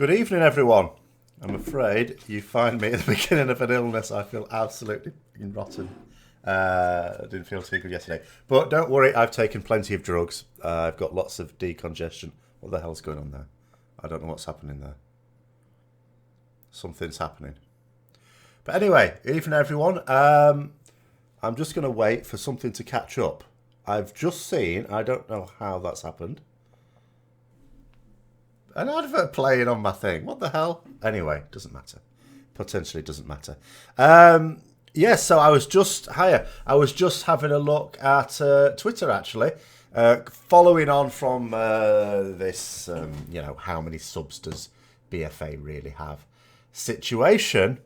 Good evening, everyone. I'm afraid you find me at the beginning of an illness. I feel absolutely rotten. I didn't feel too good yesterday. But don't worry, I've taken plenty of drugs. I've got lots of decongestion. What the hell's going on there? I don't know what's happening there. Something's happening. But anyway, evening, everyone. I'm just going to wait for something to catch up. I've just seen, I don't know how that's happened, an advert playing on my thing. What the hell? Anyway, doesn't matter. Potentially doesn't matter. Yes, so I was just having a look at Twitter, actually. Following on from this, how many subs does BFA really have situation.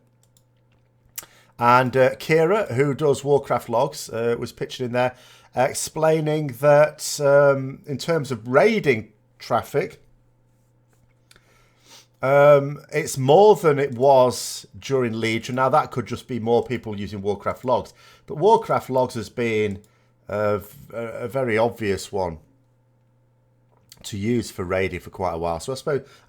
And Kira, who does Warcraft logs, was pitching in there, explaining that in terms of raiding traffic, it's more than it was during Legion. Now, that could just be more people using Warcraft logs. But Warcraft logs has been a very obvious one to use for raiding for quite a while. So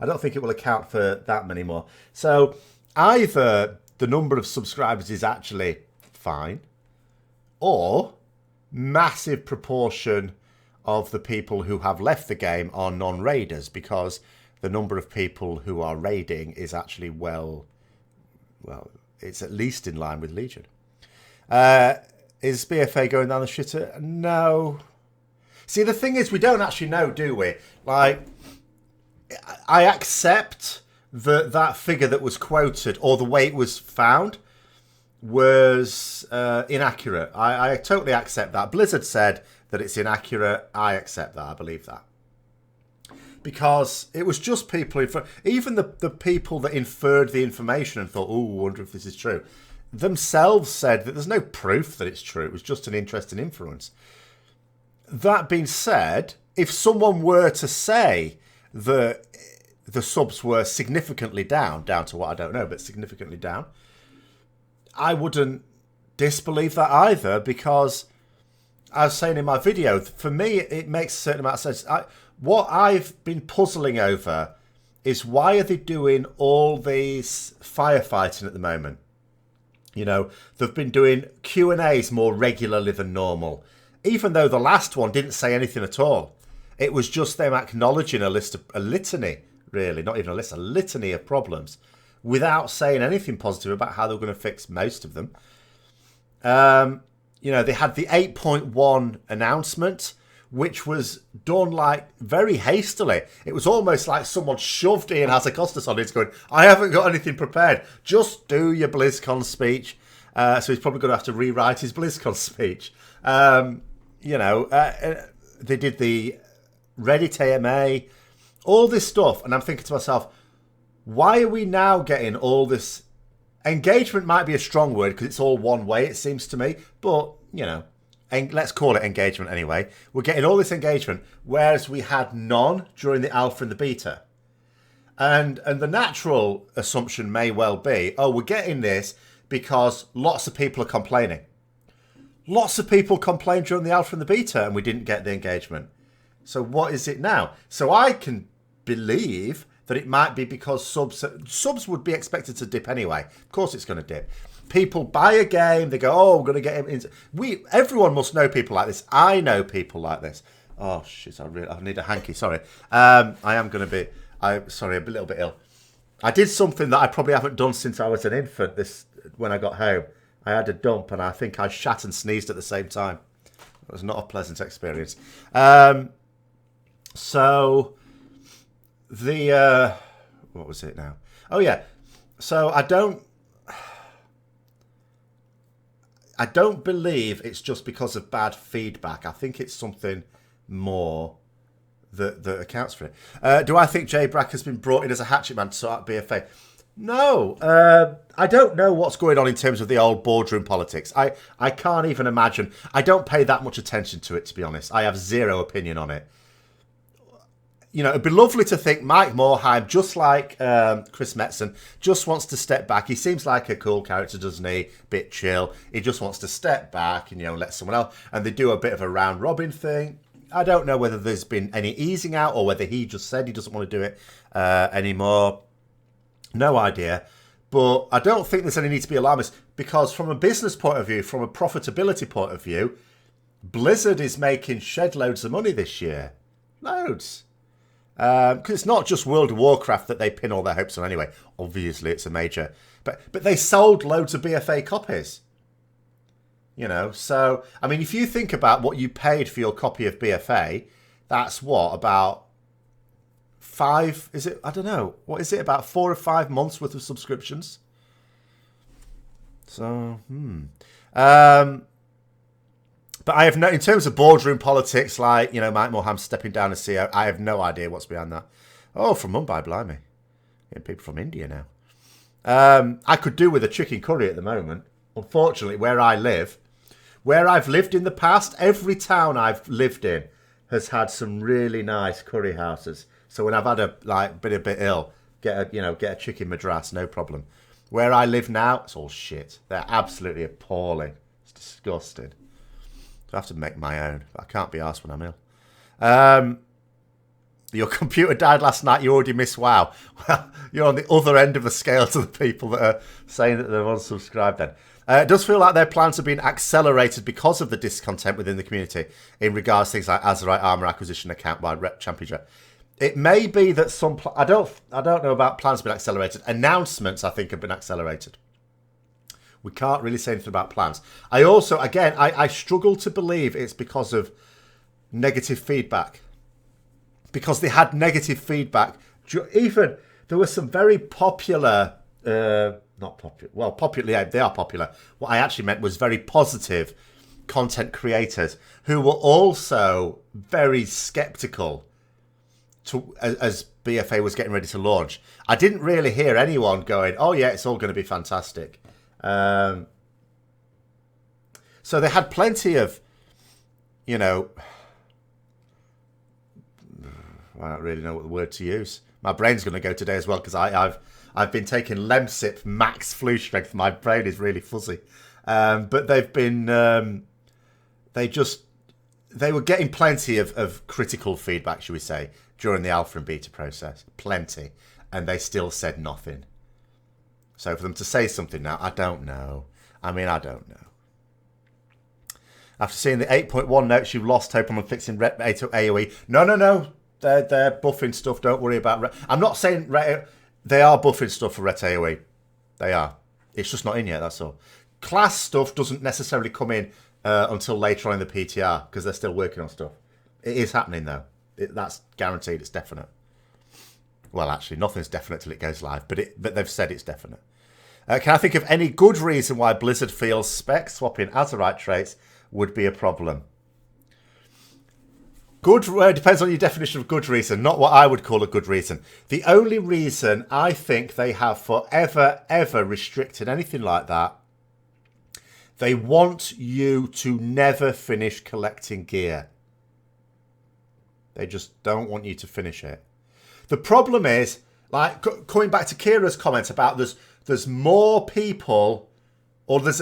I don't think it will account for that many more. So either the number of subscribers is actually fine, or massive proportion of the people who have left the game are non-raiders, because the number of people who are raiding is actually well, it's at least in line with Legion. Is BFA going down the shitter? No. See, the thing is, we don't actually know, do we? Like, I accept that figure that was quoted, or the way it was found, was inaccurate. I totally accept that. Blizzard said that it's inaccurate. I accept that. I believe that. Because it was just people, even the people that inferred the information and thought, oh, I wonder if this is true, themselves said that there's no proof that it's true. It was just an interesting inference. That being said, if someone were to say that the subs were significantly down to what I don't know, but significantly down, I wouldn't disbelieve that either, because I was saying in my video, for me, it makes a certain amount of sense. What I've been puzzling over is, why are they doing all these firefighting at the moment? You know, they've been doing Q&As more regularly than normal, even though the last one didn't say anything at all. It was just them acknowledging a litany, really, not even a list, a litany of problems, without saying anything positive about how they were going to fix most of them. They had the 8.1 announcement, which was done like very hastily. It was almost like someone shoved Ian Hazacostas on it, going, I haven't got anything prepared. Just do your BlizzCon speech. So he's probably going to have to rewrite his BlizzCon speech. They did the Reddit AMA, all this stuff. And I'm thinking to myself, why are we now getting all this? Engagement might be a strong word, because it's all one way, it seems to me. But, let's call it engagement anyway. We're getting all this engagement, whereas we had none during the alpha and the beta. And the natural assumption may well be, we're getting this because lots of people are complaining. Lots of people complained during the alpha and the beta, and we didn't get the engagement. So what is it now? So I can believe that it might be because subs would be expected to dip anyway. Of course it's going to dip. People buy a game, they go, we're going to get him into... Everyone must know people like this. I know people like this. Oh, shit, I need a hanky, sorry. I am going to be... I'm a little bit ill. I did something that I probably haven't done since I was an infant when I got home. I had a dump, and I think I shat and sneezed at the same time. It was not a pleasant experience. So... what was it now? Oh, yeah. So I don't believe it's just because of bad feedback. I think it's something more that accounts for it. Do I think Jay Brack has been brought in as a hatchet man to sort out BFA? No. I don't know what's going on in terms of the old boardroom politics. I can't even imagine. I don't pay that much attention to it, to be honest. I have zero opinion on it. It'd be lovely to think Mike Morheim, just like Chris Metzen, just wants to step back. He seems like a cool character, doesn't he? Bit chill. He just wants to step back and, let someone else. And they do a bit of a round robin thing. I don't know whether there's been any easing out or whether he just said he doesn't want to do it anymore. No idea. But I don't think there's any need to be alarmist, because from a business point of view, from a profitability point of view, Blizzard is making shed loads of money this year. Loads. Because it's not just World of Warcraft that they pin all their hopes on anyway. Obviously, it's a major. But they sold loads of BFA copies. You know, so, I mean, if you think about what you paid for your copy of BFA, that's what, about 5, is it? I don't know. What is it? About 4 or 5 months worth of subscriptions? So, but I have no, in terms of boardroom politics, like, you know, Mike Morhaime stepping down as CEO, I have no idea what's behind that. Oh, from Mumbai, blimey. Getting people from India now. I could do with a chicken curry at the moment. Unfortunately, where I live, where I've lived in the past, every town I've lived in has had some really nice curry houses. So when I've had been a bit ill, get a chicken madras, no problem. Where I live now, it's all shit. They're absolutely appalling. It's disgusting. So I have to make my own. But I can't be arsed when I'm ill. Your computer died last night. You already missed WoW. Well, you're on the other end of the scale to the people that are saying that they're unsubscribed then. It does feel like their plans have been accelerated because of the discontent within the community in regards to things like Azeroth armor acquisition account by Rep Championship. It may be that some... I don't know about plans being accelerated. Announcements, I think, have been accelerated. We can't really say anything about plans. I also, again, I struggle to believe it's because of negative feedback. Because they had negative feedback. Even, there were some very popular... not popular. Well, popular, yeah, they are popular. What I actually meant was very positive content creators who were also very skeptical as BFA was getting ready to launch. I didn't really hear anyone going, oh yeah, it's all going to be fantastic. So they had plenty of, you know, I don't really know what the word to use. My brain's going to go today as well because I've been taking Lemsip max flu strength. My brain is really fuzzy. But they've been, they were getting plenty of critical feedback, shall we say, during the alpha and beta process. Plenty. And they still said nothing. So for them to say something now, I don't know. I don't know. After seeing the 8.1 notes, you've lost hope on fixing Ret AoE. No. They're buffing stuff. Don't worry about I'm not saying they are buffing stuff for Ret AoE. They are. It's just not in yet, that's all. Class stuff doesn't necessarily come in until later on in the PTR because they're still working on stuff. It is happening, though. That's guaranteed. It's definite. Well, actually, nothing's definite till it goes live, but they've said it's definite. Can I think of any good reason why Blizzard feels spec swapping Azeroth traits would be a problem? Good depends on your definition of good reason, not what I would call a good reason. The only reason I think they have forever, ever restricted anything like that, they want you to never finish collecting gear. They just don't want you to finish it. The problem is, like, coming back to Kira's comment about there's more people, or there's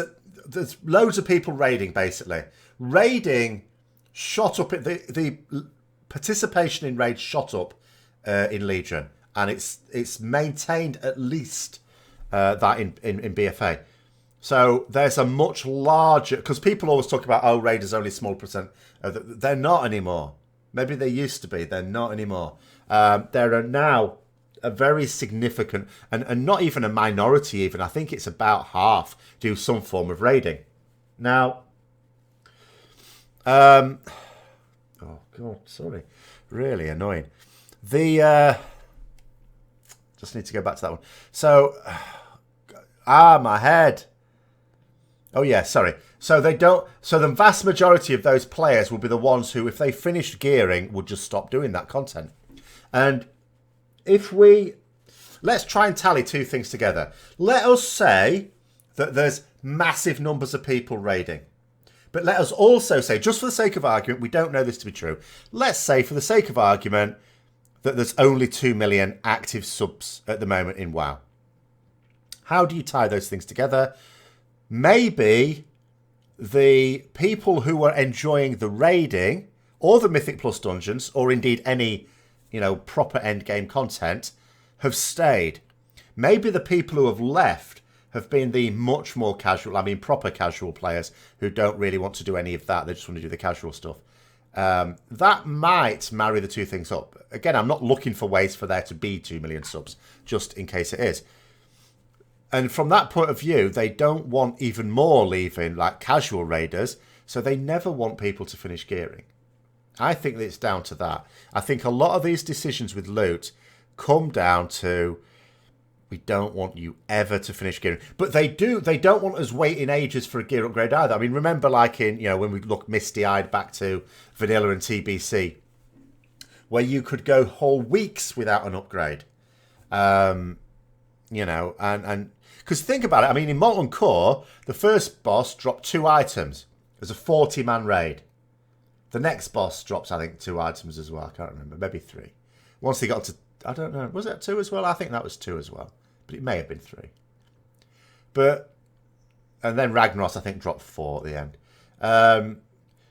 loads of people raiding, basically. Raiding shot up, the participation in raids shot up in Legion, and it's maintained at least that in BFA. So there's a much larger, because people always talk about, oh, raid is only a small percent. They're not anymore. Maybe they used to be. They're not anymore. There are now a very significant, and not even a minority even, I think it's about half, do some form of raiding. Now, oh God, sorry. Really annoying. Just need to go back to that one. So, my head. Oh yeah, sorry. So the vast majority of those players will be the ones who, if they finished gearing, would just stop doing that content. And let's try and tally two things together. Let us say that there's massive numbers of people raiding. But let us also say, just for the sake of argument, we don't know this to be true. Let's say, for the sake of argument, that there's only 2 million active subs at the moment in WoW. How do you tie those things together? Maybe the people who are enjoying the raiding, or the Mythic Plus dungeons, or indeed any, proper end game content, have stayed. Maybe the people who have left have been the much more casual, proper casual players who don't really want to do any of that. They just want to do the casual stuff. That might marry the two things up. Again, I'm not looking for ways for there to be 2 million subs, just in case it is. And from that point of view, they don't want even more leaving, like casual raiders, so they never want people to finish gearing. I think that it's down to that. I think a lot of these decisions with loot come down to, we don't want you ever to finish gearing. But they don't want us waiting ages for a gear upgrade either. I mean, remember like in, when we look misty-eyed back to Vanilla and TBC, where you could go whole weeks without an upgrade. And because think about it, I mean, in Molten Core, the first boss dropped 2 items. It was a 40-man raid. The next boss drops, I think, 2 items as well. I can't remember, maybe 3. Once they got to, I don't know, was that 2 as well? I think that was 2 as well. But it may have been 3. And then Ragnaros, I think, dropped 4 at the end.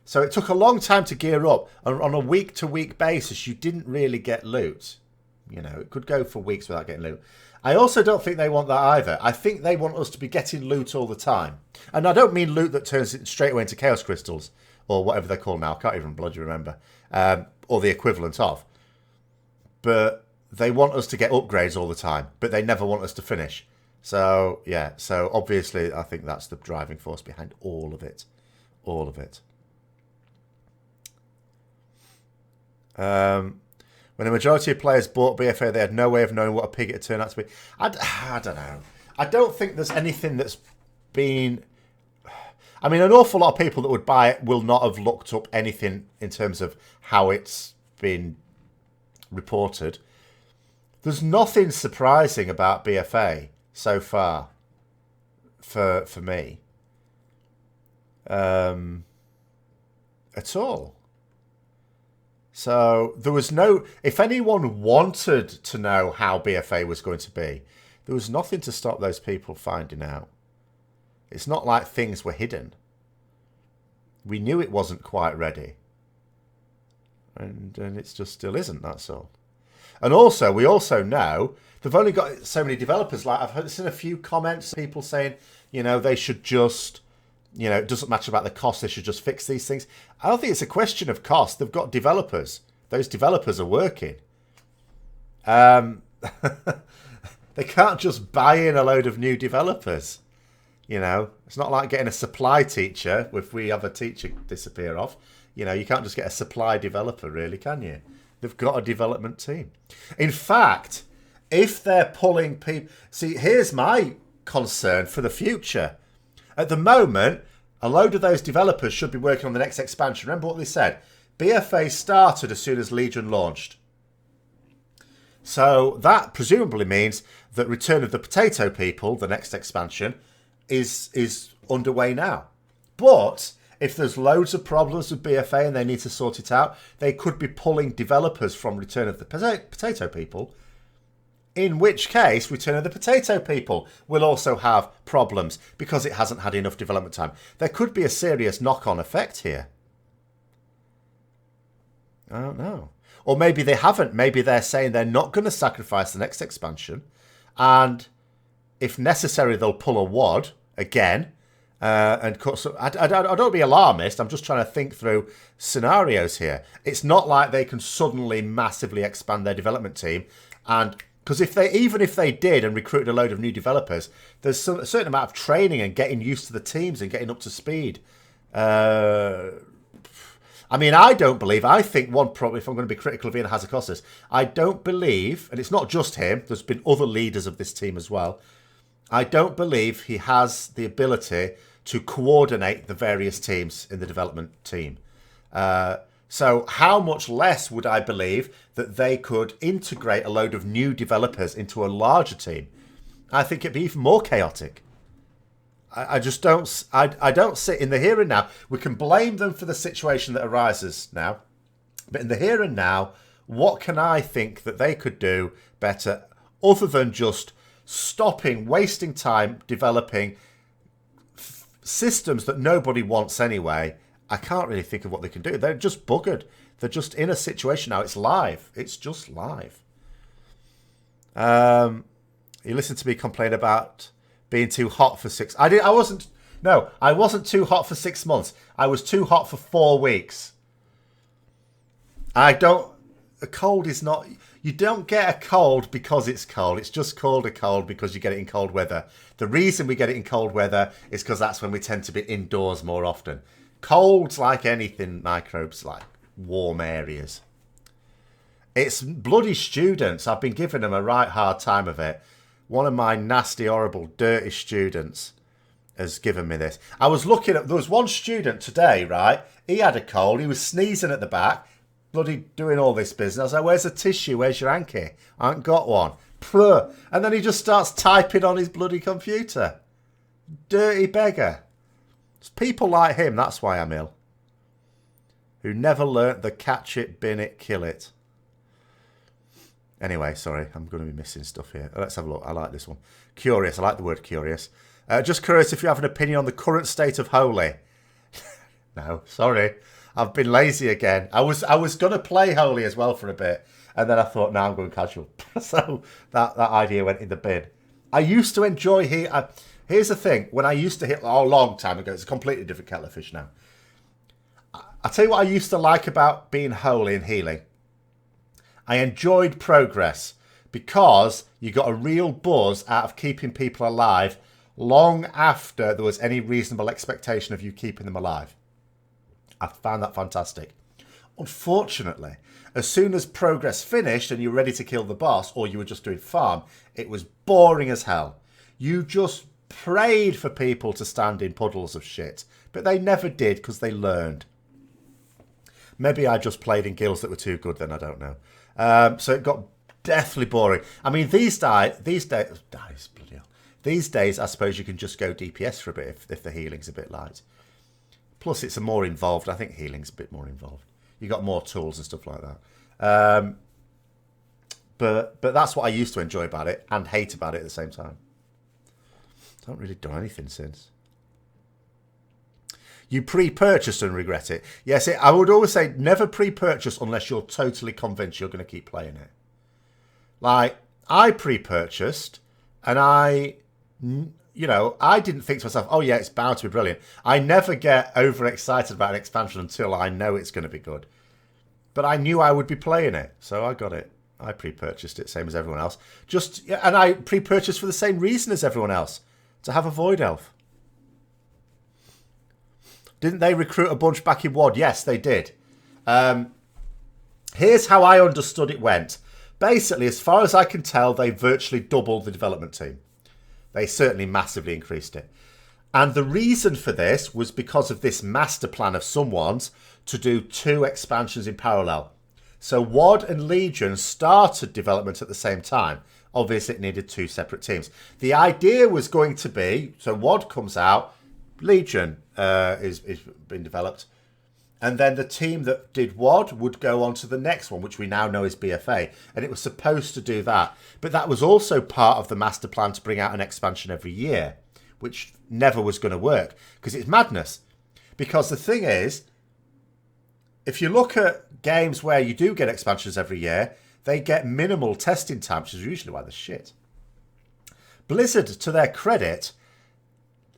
So it took a long time to gear up. On a week-to-week basis, you didn't really get loot. It could go for weeks without getting loot. I also don't think they want that either. I think they want us to be getting loot all the time. And I don't mean loot that turns it straight away into Chaos Crystals, or whatever they're called now. I can't even bloody remember. Or the equivalent of. But they want us to get upgrades all the time, but they never want us to finish. So, yeah. So, obviously, I think that's the driving force behind all of it. All of it. When the majority of players bought BFA, they had no way of knowing what a pig it would turn out to be. I don't know. I don't think there's anything that's been... I mean, an awful lot of people that would buy it will not have looked up anything in terms of how it's been reported. There's nothing surprising about BFA so far for me. At all. So there was no... If anyone wanted to know how BFA was going to be, there was nothing to stop those people finding out. It's not like things were hidden. We knew it wasn't quite ready. And it just still isn't, that's all. And also, we also know they've only got so many developers. Like, I've seen a few comments, people saying, they should just... it doesn't matter about the cost. They should just fix these things. I don't think it's a question of cost. They've got developers. Those developers are working. They can't just buy in a load of new developers. It's not like getting a supply teacher if we have a teacher disappear off. You can't just get a supply developer, really, can you? They've got a development team. In fact, if they're pulling people... See, here's my concern for the future. At the moment, a load of those developers should be working on the next expansion. Remember what they said? BFA started as soon as Legion launched. So that presumably means that Return of the Potato People, the next expansion, is underway now. But if there's loads of problems with BFA and they need to sort it out, they could be pulling developers from Return of the Potato People, in which case Return of the Potato People will also have problems because it hasn't had enough development time. There could be a serious knock-on effect here. I don't know. Or maybe they haven't. Maybe they're saying they're not going to sacrifice the next expansion. And if necessary, they'll pull a WOD again. And cut. So I don't be alarmist. I'm just trying to think through scenarios here. It's not like they can suddenly massively expand their development team. And because even if they did and recruited a load of new developers, there's a certain amount of training and getting used to the teams and getting up to speed. I don't believe... I think one problem, if I'm going to be critical of Ian Hazzikostas, I don't believe, and it's not just him, there's been other leaders of this team as well, I don't believe he has the ability to coordinate the various teams in the development team. So how much less would I believe that they could integrate a load of new developers into a larger team? I think it'd be even more chaotic. I just don't... I don't see... In the here and now, we can blame them for the situation that arises now. But in the here and now, what can I think that they could do better other than just stopping, wasting time developing systems that nobody wants anyway? I can't really think of what they can do. They're just buggered. They're just in a situation now. It's live. It's just live. You listened to me complain about being too hot for 6. I wasn't. No, I wasn't too hot for 6 months. I was too hot for 4 weeks. I don't. A cold is not. You don't get a cold because it's cold. It's just called a cold because you get it in cold weather. The reason we get it in cold weather is because that's when we tend to be indoors more often. Colds, like anything, microbes like warm areas. It's bloody students. I've been giving them a right hard time of it. One of my nasty, horrible, dirty students has given me this. I was looking at... There was one student today, right? He had a cold. He was sneezing at the back. Bloody doing all this business. I was like, where's the tissue? Where's your hanky? I haven't got one. Puh. And then he just starts typing on his bloody computer. Dirty beggar. It's people like him, that's why I'm ill. Who never learnt the catch it, bin it, kill it. Anyway, sorry, I'm going to be missing stuff here. Let's have a look. I like this one. Curious. I like the word curious. Just curious if you have an opinion on the current state of Holy. No, sorry. I've been lazy again. I was going to play Holy as well for a bit. And then I thought, no, I'm going casual. So that idea went in the bin. I used to enjoy... Here's the thing. When I used to hit... Oh, a long time ago. It's a completely different kettle of fish now. I'll tell you what I used to like about being Holy and healing. I enjoyed progress because you got a real buzz out of keeping people alive long after there was any reasonable expectation of you keeping them alive. I found that fantastic. Unfortunately, as soon as progress finished and you were ready to kill the boss or you were just doing farm, it was boring as hell. You just prayed for people to stand in puddles of shit, but they never did because they learned. Maybe I just played in guilds that were too good then, I don't know. So it got deathly boring. I mean, these days, I suppose you can just go DPS for a bit if the healing's a bit light. Plus, it's a more involved. I think healing's a bit more involved. You got more tools and stuff like that. But that's what I used to enjoy about it and hate about it at the same time. I haven't really done anything since. You pre-purchased and regret it. Yes, I would always say never pre-purchase unless you're totally convinced you're going to keep playing it. Like, I pre-purchased and I didn't think to myself, oh yeah, it's bound to be brilliant. I never get overexcited about an expansion until I know it's going to be good. But I knew I would be playing it, so I got it. I pre-purchased it, same as everyone else. And I pre-purchased for the same reason as everyone else, to have a Void Elf. Didn't they recruit a bunch back in WoD? Yes, they did. Here's how I understood it went. Basically, as far as I can tell, they virtually doubled the development team. They certainly massively increased it. And the reason for this was because of this master plan of someone's to do 2 expansions in parallel. So WoD and Legion started development at the same time. Obviously, it needed 2 separate teams. The idea was going to be, so WoD comes out, Legion is being developed. And then the team that did WoD would go on to the next one, which we now know is BFA. And it was supposed to do that. But that was also part of the master plan to bring out an expansion every year, which never was going to work because it's madness. Because the thing is, if you look at games where you do get expansions every year, they get minimal testing time, which is usually why they're shit. Blizzard, to their credit,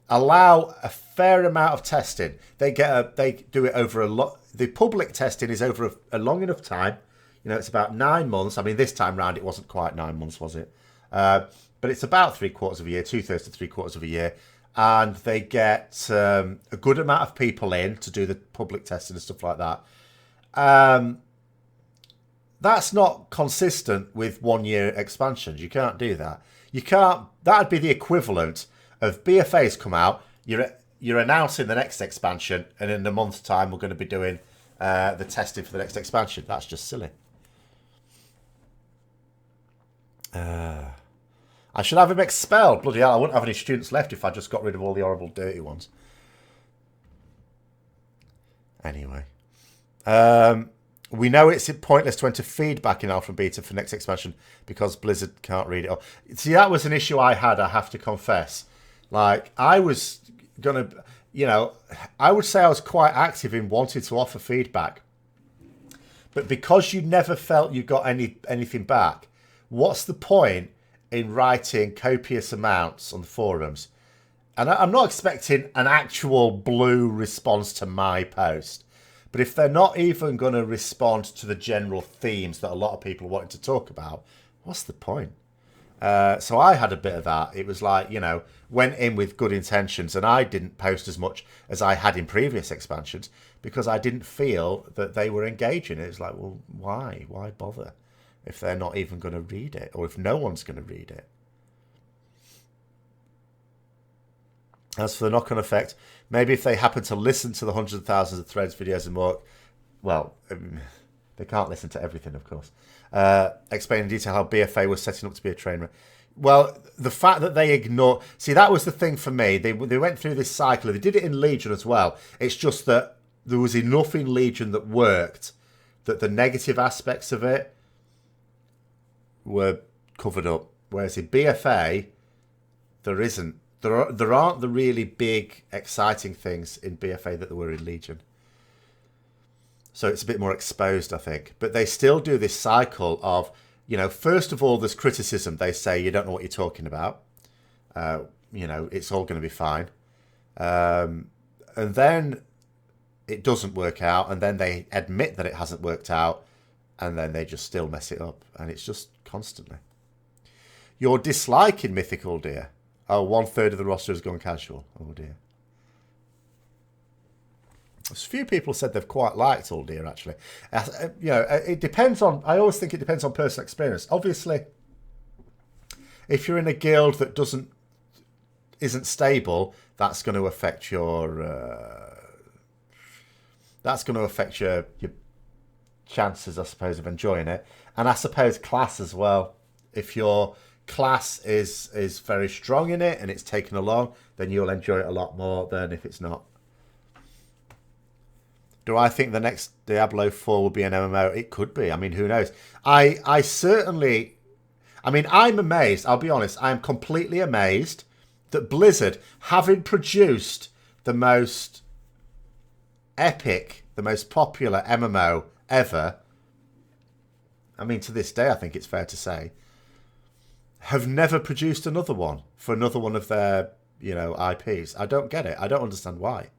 allow a fair amount of testing. They do it over a lot. The public testing is over a long enough time. You know, it's about 9 months. I mean, this time round it wasn't quite 9 months, was it? But it's about 3/4 of a year, 2/3 to 3/4 of a year, and they get a good amount of people in to do the public testing and stuff like that. That's not consistent with 1 year expansions. You can't do that. You can't. That'd be the equivalent of BFA's come out, you're announcing the next expansion, and in a month's time we're going to be doing the testing for the next expansion. That's just silly. I should have him expelled. Bloody hell, I wouldn't have any students left if I just got rid of all the horrible, dirty ones. Anyway. We know it's pointless to enter feedback in Alpha and Beta for next expansion because Blizzard can't read it. Oh, see, that was an issue I had, I have to confess. Like, I was going to, I would say I was quite active in wanting to offer feedback. But because you never felt you got anything back, what's the point in writing copious amounts on the forums, and I'm not expecting an actual blue response to my post, but if they're not even going to respond to the general themes that a lot of people wanted to talk about, what's the point? So I had a bit of that. It was like, went in with good intentions, and I didn't post as much as I had in previous expansions because I didn't feel that they were engaging. It was like, well, why? Why bother if they're not even going to read it, or if no one's going to read it? As for the knock-on effect, maybe if they happen to listen to the hundreds of thousands of threads, videos, and more, well, they can't listen to everything, of course. Explain in detail how BFA was setting up to be a trainer. Well, the fact that they ignore... See, that was the thing for me. They went through this cycle. They did it in Legion as well. It's just that there was enough in Legion that worked, that the negative aspects of it were covered up. Whereas in BFA, there isn't. There aren't the really big, exciting things in BFA that there were in Legion. So it's a bit more exposed, I think. But they still do this cycle of, first of all, there's criticism. They say, you don't know what you're talking about. It's all going to be fine. And then it doesn't work out. And then they admit that it hasn't worked out. And then they just still mess it up. And it's just constantly. Your dislike in Mythical, dear. Oh, 1/3 of the roster has gone casual. Oh, dear. A few people said they've quite liked Uldir, actually. It depends on... I always think it depends on personal experience. Obviously, if you're in a guild that isn't stable, that's going to affect your... that's going to affect your chances, I suppose, of enjoying it. And I suppose class as well. If your class is very strong in it and it's taken along, then you'll enjoy it a lot more than if it's not. Do I think the next Diablo 4 will be an MMO? It could be. I mean, who knows? I certainly... I mean, I'm amazed. I'll be honest. I'm completely amazed that Blizzard, having produced the most epic, the most popular MMO ever, I mean, to this day, I think it's fair to say, have never produced another one for another one of their, IPs. I don't get it. I don't understand why.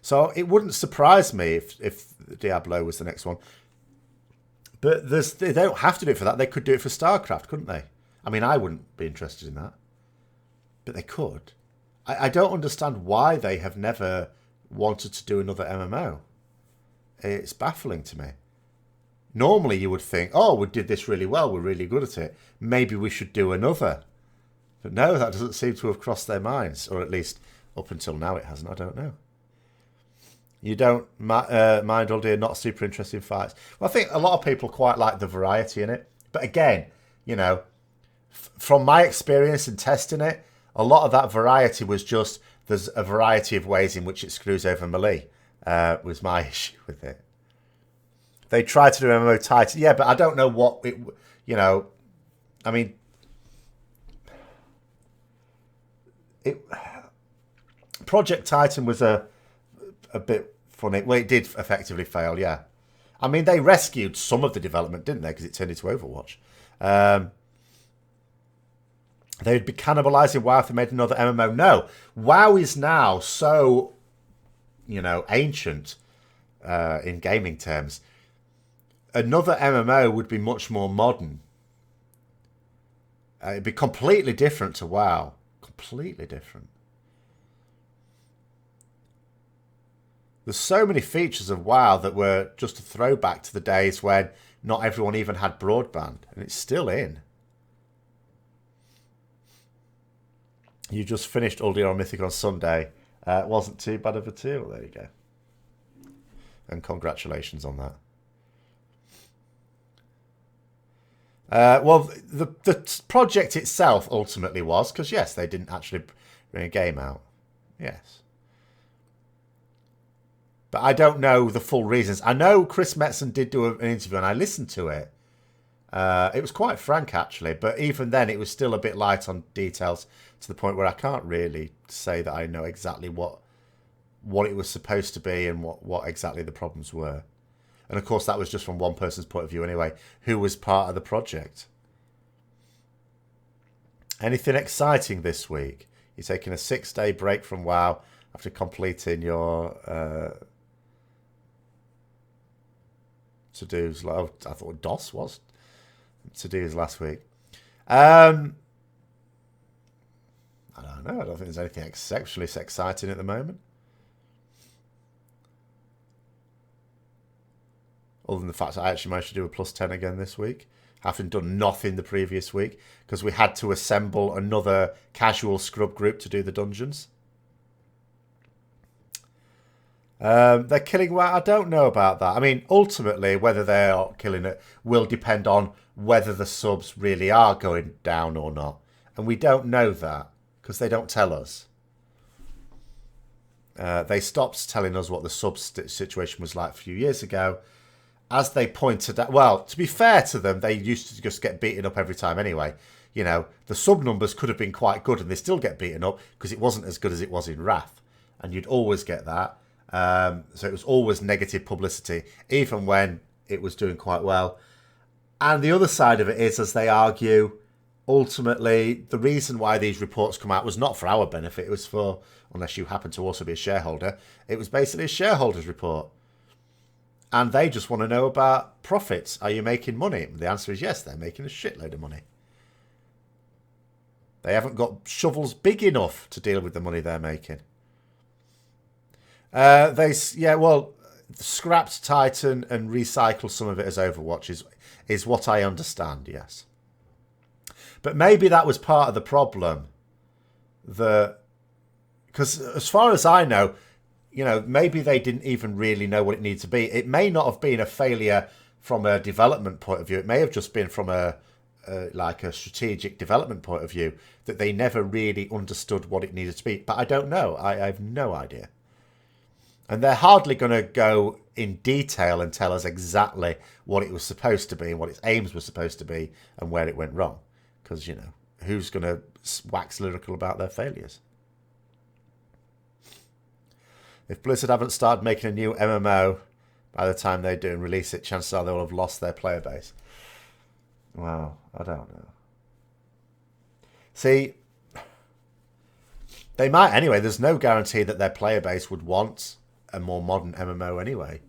So it wouldn't surprise me if Diablo was the next one. But they don't have to do it for that. They could do it for StarCraft, couldn't they? I mean, I wouldn't be interested in that. But they could. I don't understand why they have never wanted to do another MMO. It's baffling to me. Normally you would think, oh, we did this really well. We're really good at it. Maybe we should do another. But no, that doesn't seem to have crossed their minds. Or at least up until now it hasn't. I don't know. You don't mind Uldir, not super interesting fights. Well, I think a lot of people quite like the variety in it. But again, from my experience in testing it, a lot of that variety was just there's a variety of ways in which it screws over melee, was my issue with it. They tried to do MMO Titan. Yeah, but I don't know what it, I mean, Project Titan was a bit funny. Well, it did effectively fail, yeah. I mean, they rescued some of the development, didn't they? Because it turned into Overwatch. They'd be cannibalizing WoW if they made another MMO. No, WoW is now so, ancient in gaming terms. Another MMO would be much more modern. It'd be completely different to WoW. Completely different. There's so many features of WoW that were just a throwback to the days when not everyone even had broadband. And it's still in. You just finished Uldir on Mythic on Sunday. It wasn't too bad of a tool. There you go. And congratulations on that. Well, the project itself ultimately was, because yes, they didn't actually bring a game out. Yes. But I don't know the full reasons. I know Chris Metzen did do an interview and I listened to it. It was quite frank, actually. But even then, it was still a bit light on details to the point where I can't really say that I know exactly what it was supposed to be and what exactly the problems were. And of course, that was just from one person's point of view anyway, who was part of the project. Anything exciting this week? You're taking a 6-day break from WoW after completing your to-dos. I thought DOS was to-dos last week. I don't know. I don't think there's anything exceptionally exciting at the moment. Other than the fact that I actually managed to do a +10 again this week, having done nothing the previous week, because we had to assemble another casual scrub group to do the dungeons. They're killing WoW. I don't know about that. I mean, ultimately, whether they are killing it will depend on whether the subs really are going down or not. And we don't know that, because they don't tell us. They stopped telling us what the sub situation was like a few years ago. As they pointed out, well, to be fair to them, they used to just get beaten up every time anyway. You know, the sub numbers could have been quite good and they still get beaten up because it wasn't as good as it was in Wrath. And you'd always get that. So it was always negative publicity, even when it was doing quite well. And the other side of it is, as they argue, ultimately, the reason why these reports come out was not for our benefit. It was for, unless you happen to also be a shareholder, it was basically a shareholder's report. And they just want to know about profits. Are you making money? The answer is yes, they're making a shitload of money. They haven't got shovels big enough to deal with the money they're making. Scrapped Titan and recycled some of it as Overwatch is what I understand, yes. But maybe that was part of the problem. Because as far as I know, you know, maybe they didn't even really know what it needed to be. It may not have been a failure from a development point of view. It may have just been from a strategic development point of view that they never really understood what it needed to be. But I don't know. I have no idea. And they're hardly going to go in detail and tell us exactly what it was supposed to be and what its aims were supposed to be and where it went wrong. Because, you know, who's going to wax lyrical about their failures? If Blizzard haven't started making a new MMO by the time they do and release it, chances are they will have lost their player base. Well, I don't know. See, they might anyway. There's no guarantee that their player base would want a more modern MMO anyway.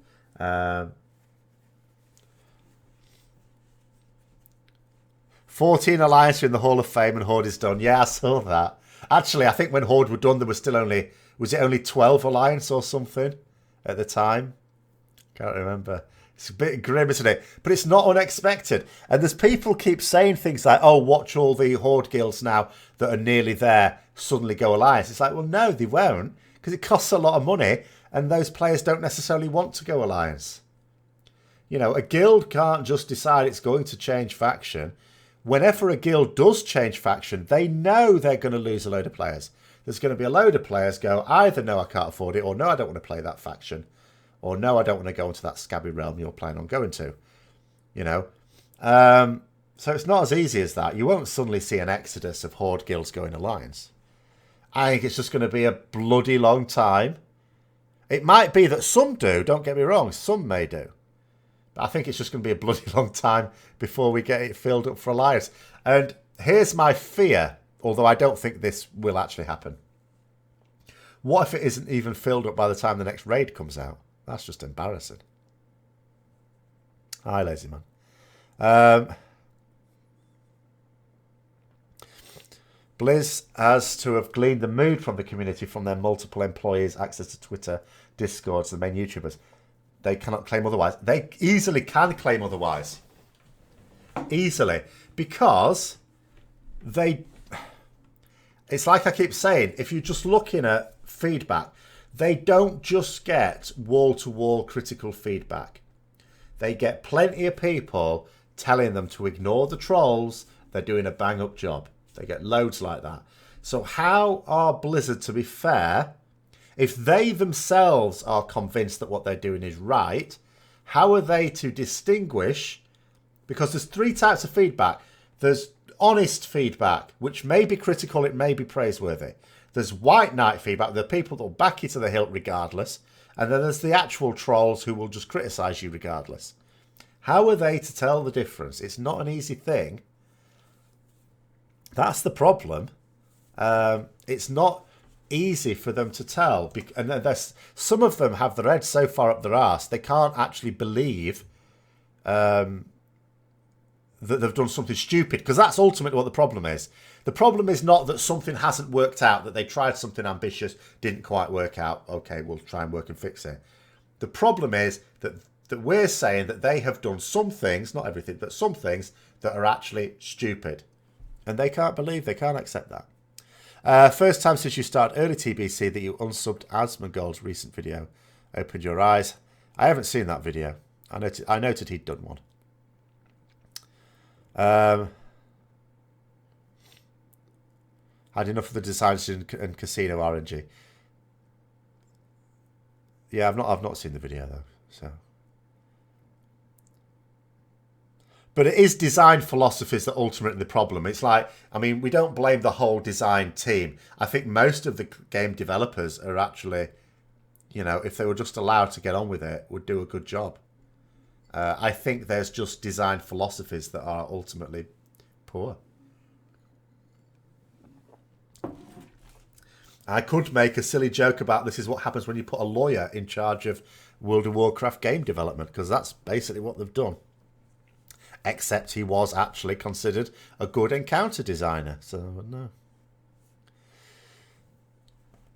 14 Alliance are in the Hall of Fame and Horde is done. Yeah, I saw that. Actually, I think when Horde were done, there was still only... Was it only 12 Alliance or something at the time? Can't remember. It's a bit grim, isn't it? But it's not unexpected. And there's people keep saying things like, oh, watch all the Horde guilds now that are nearly there suddenly go Alliance. It's like, well, no, they won't. Because it costs a lot of money. And those players don't necessarily want to go Alliance. You know, a guild can't just decide it's going to change faction. Whenever a guild does change faction, they know they're going to lose a load of players. There's going to be a load of players go, either no, I can't afford it, or no, I don't want to play that faction, or no, I don't want to go into that scabby realm you're planning on going to. You know? So it's not as easy as that. You won't suddenly see an exodus of Horde guilds going Alliance. I think it's just going to be a bloody long time. It might be that some do, don't get me wrong, some may do. But I think it's just going to be a bloody long time before we get it filled up for Alliance. And here's my fear, although I don't think this will actually happen. What if it isn't even filled up by the time the next raid comes out? That's just embarrassing. Hi, lazy man. Blizz has to have gleaned the mood from the community from their multiple employees, access to Twitter, Discords, the main YouTubers. They cannot claim otherwise. They easily can claim otherwise. Easily. Because they... It's like I keep saying, if you're just looking at feedback, they don't just get wall-to-wall critical feedback. They get plenty of people telling them to ignore the trolls. They're doing a bang-up job. They get loads like that. So how are Blizzard, to be fair, if they themselves are convinced that what they're doing is right, how are they to distinguish? Because there's three types of feedback. There's honest feedback, which may be critical, it may be praiseworthy. There's white knight feedback, the people that will back you to the hilt regardless. And then there's the actual trolls who will just criticise you regardless. How are they to tell the difference? It's not an easy thing. That's the problem. It's not easy for them to tell. And some of them have their head so far up their arse, they can't actually believe that they've done something stupid. Because that's ultimately what the problem is. The problem is not that something hasn't worked out, that they tried something ambitious, didn't quite work out. Okay, we'll try and work and fix it. The problem is that we're saying that they have done some things, not everything, but some things that are actually stupid. And they can't believe, they can't accept that. First time since you started early TBC that you unsubbed Asmongold's recent video. Opened your eyes. I haven't seen that video. I noted he'd done one. Had enough of the design and casino RNG. Yeah, I've not seen the video though. So, but it is design philosophies that ultimately the problem. It's like, I mean, we don't blame the whole design team. I think most of the game developers are actually, you know, if they were just allowed to get on with it, would do a good job. I think there's just design philosophies that are ultimately poor. I could make a silly joke about this is what happens when you put a lawyer in charge of World of Warcraft game development, because that's basically what they've done. Except he was actually considered a good encounter designer, so no.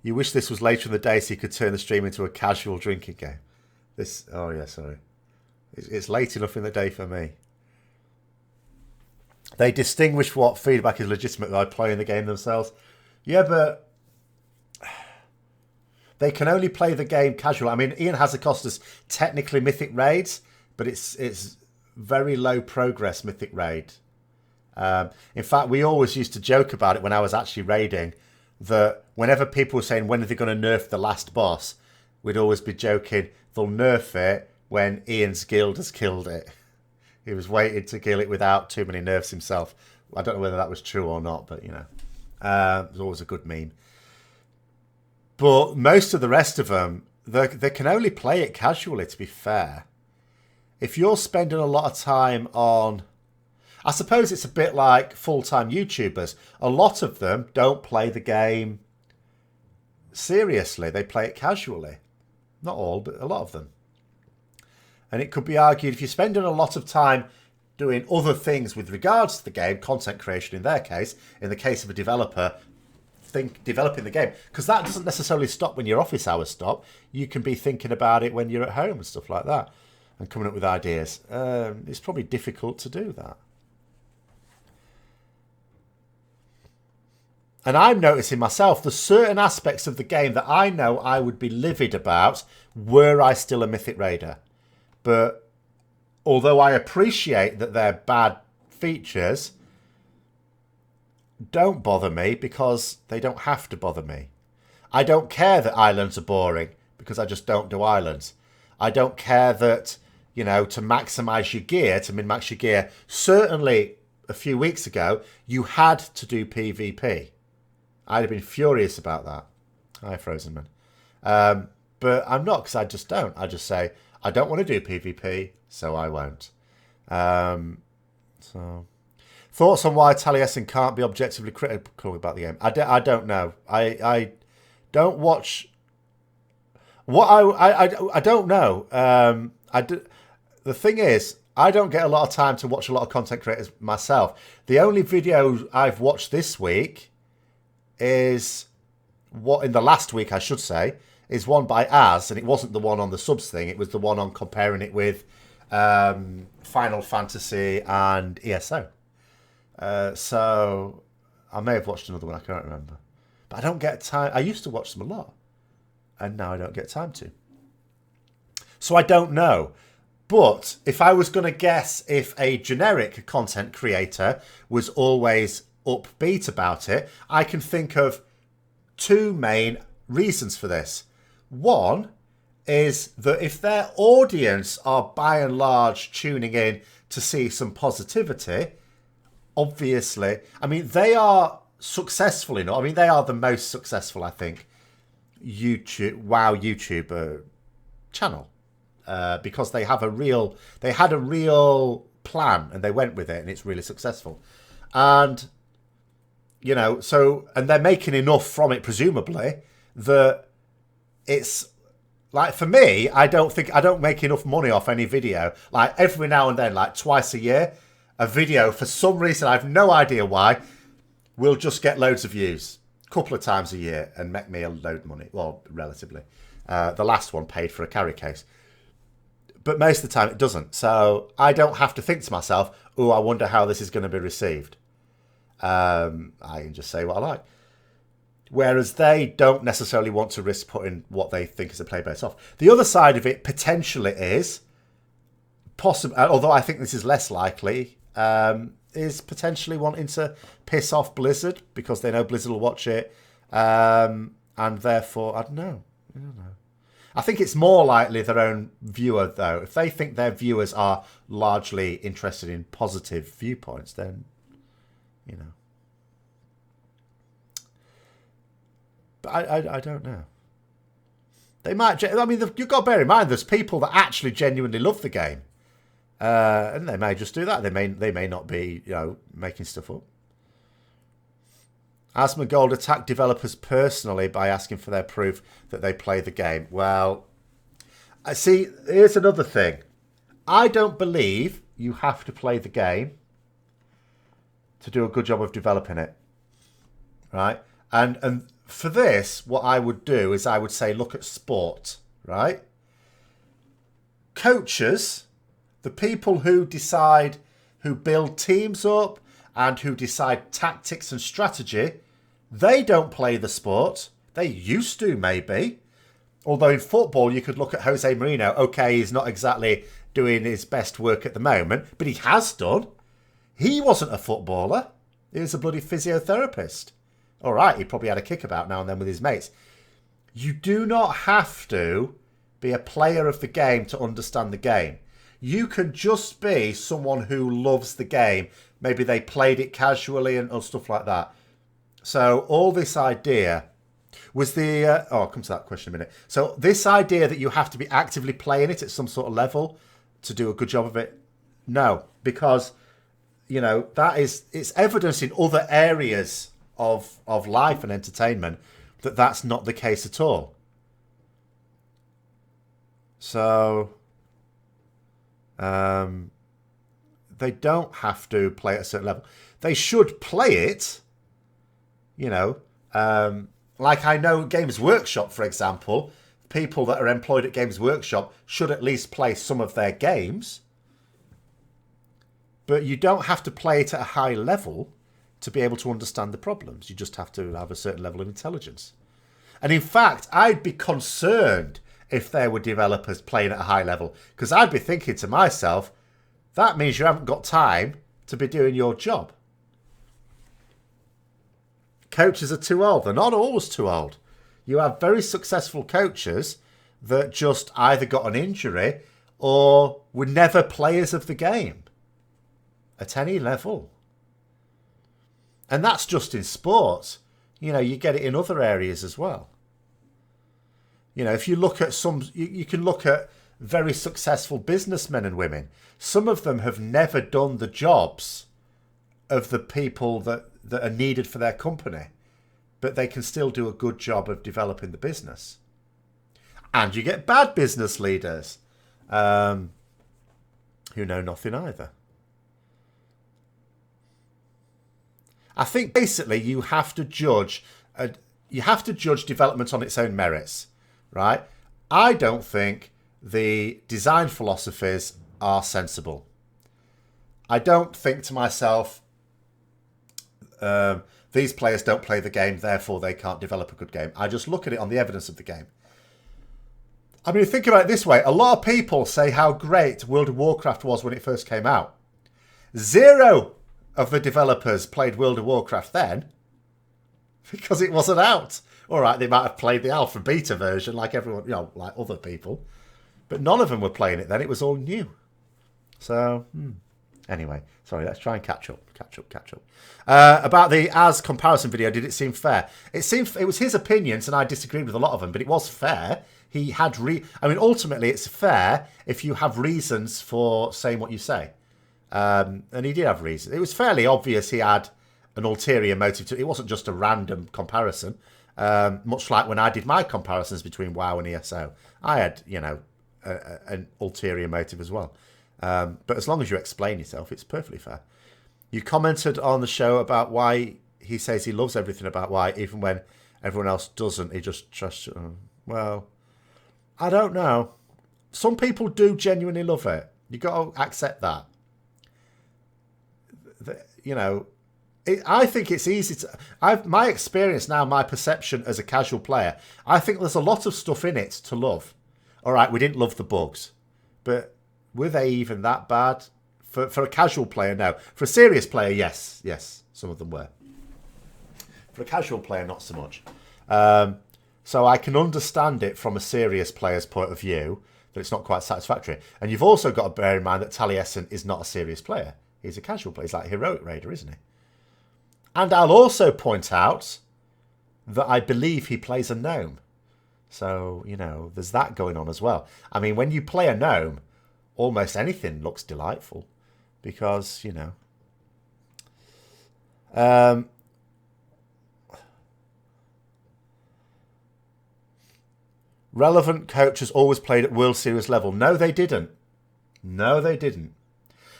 You wish this was later in the day so you could turn the stream into a casual drinking game. Oh yeah, sorry. It's late enough in the day for me. They distinguish what feedback is legitimate by playing the game themselves. Yeah, but they can only play the game casual. I mean, Ian has cost us technically mythic raids, but it's very low progress mythic raid. In fact, we always used to joke about it when I was actually raiding, that whenever people were saying when are they going to nerf the last boss, we'd always be joking they'll nerf it when Ian's guild has killed it. He was waiting to kill it without too many nerfs himself. I don't know whether that was true or not, but you know, it was always a good meme. But most of the rest of them, they can only play it casually, to be fair. If you're spending a lot of time on... I suppose it's a bit like full-time YouTubers. A lot of them don't play the game seriously. They play it casually. Not all, but a lot of them. And it could be argued if you're spending a lot of time doing other things with regards to the game, content creation in their case, in the case of a developer, developing the game, because that doesn't necessarily stop when your office hours stop. You can be thinking about it when you're at home and stuff like that, and coming up with ideas. It's probably difficult to do that. And I'm noticing myself, there's certain aspects of the game that I know I would be livid about were I still a Mythic Raider. But although I appreciate that they're bad features, don't bother me because they don't have to bother me. I don't care that islands are boring because I just don't do islands. I don't care that, you know, to maximise your gear, to min-max your gear, certainly a few weeks ago, you had to do PvP. I'd have been furious about that. Hi, Frozen Man. But I'm not, because I just don't. I just say, I don't want to do PvP, so I won't. So, thoughts on why Taliesin can't be objectively critical about the game? I don't know. I don't watch. What I don't know. The thing is, I don't get a lot of time to watch a lot of content creators myself. The only video I've watched this week is what in the last week, I should say, is one by Az, and it wasn't the one on the subs thing. It was the one on comparing it with Final Fantasy and ESO. So I may have watched another one. I can't remember. But I don't get time. I used to watch them a lot, and now I don't get time to. So I don't know. But if I was going to guess if a generic content creator was always upbeat about it, I can think of two main reasons for this. One is that if their audience are by and large tuning in to see some positivity, obviously, I mean, they are successful enough. I mean, they are the most successful, I think, WoW YouTuber channel. Because they had a real plan and they went with it and it's really successful. And You know, so, and they're making enough from it, presumably, that it's like, for me, I don't make enough money off any video. Like, every now and then, like twice a year, a video, for some reason, I have no idea why, will just get loads of views a couple of times a year and make me a load of money. Well, relatively. The last one paid for a carry case. But most of the time it doesn't. So I don't have to think to myself, oh, I wonder how this is going to be received. I can just say what I like. Whereas they don't necessarily want to risk putting what they think is a play base off. The other side of it potentially is, possible, although I think this is less likely, is potentially wanting to piss off Blizzard because they know Blizzard will watch it. And therefore, I don't know. I think it's more likely their own viewer, though. If they think their viewers are largely interested in positive viewpoints, then, you know. But I don't know. They might. I mean, you've got to bear in mind there's people that actually genuinely love the game, and they may just do that. They may not be, you know, making stuff up. Asmongold attacked developers personally by asking for their proof that they play the game. Well, I see. Here's another thing. I don't believe you have to play the game to do a good job of developing it, right? And for this, what I would do is I would say, look at sport, right? Coaches, the people who decide, who build teams up and who decide tactics and strategy, they don't play the sport. They used to, maybe. Although in football, you could look at Jose Mourinho. Okay, he's not exactly doing his best work at the moment, but he has done. He wasn't a footballer. He was a bloody physiotherapist. All right, he probably had a kickabout now and then with his mates. You do not have to be a player of the game to understand the game. You can just be someone who loves the game. Maybe they played it casually and stuff like that. So all this idea was the... I'll come to that question in a minute. So this idea that you have to be actively playing it at some sort of level to do a good job of it, no. Because, you know, it's evidence in other areas of life and entertainment that that's not the case at all. So they don't have to play at a certain level. They should play it, you know, like I know Games Workshop, for example, people that are employed at Games Workshop should at least play some of their games. But you don't have to play it at a high level to be able to understand the problems. You just have to have a certain level of intelligence. And in fact, I'd be concerned if there were developers playing at a high level, because I'd be thinking to myself, that means you haven't got time to be doing your job. Coaches are too old. They're not always too old. You have very successful coaches that just either got an injury or were never players of the game at any level. And that's just in sports. You know, you get it in other areas as well. You know, if you look at you can look at very successful businessmen and women. Some of them have never done the jobs of the people that are needed for their company, but they can still do a good job of developing the business. And you get bad business leaders who know nothing either. I think basically you have to judge development on its own merits, right? I don't think the design philosophies are sensible. I don't think to myself, these players don't play the game, therefore they can't develop a good game. I just look at it on the evidence of the game. I mean, think about it this way. A lot of people say how great World of Warcraft was when it first came out. 0 of the developers played World of Warcraft then because it wasn't out. All right, they might have played the alpha beta version like everyone, you know, like other people, but none of them were playing it then. It was all new. So, anyway, sorry, let's try and catch up. About the As comparison video, did it seem fair? It was his opinions, and I disagreed with a lot of them, but it was fair. He had ultimately, it's fair if you have reasons for saying what you say. And he did have reasons. It was fairly obvious he had an ulterior motive to it. It wasn't just a random comparison. Much like when I did my comparisons between WoW and ESO, I had, an ulterior motive as well. But as long as you explain yourself, it's perfectly fair. You commented on the show about why he says he loves everything about WoW, even when everyone else doesn't. He just trusts. Well, I don't know. Some people do genuinely love it. You got to accept that. I think it's easy to. My experience now, my perception as a casual player, I think there's a lot of stuff in it to love. All right, we didn't love the bugs, but were they even that bad? For a casual player, no. For a serious player, yes, some of them were. For a casual player, not so much. So I can understand it from a serious player's point of view that it's not quite satisfactory. And you've also got to bear in mind that Taliesin is not a serious player. He's a casual player. He's like a heroic raider, isn't he? And I'll also point out that I believe he plays a gnome. So, there's that going on as well. I mean, when you play a gnome, almost anything looks delightful because, relevant coaches always played at World Series level. No, they didn't.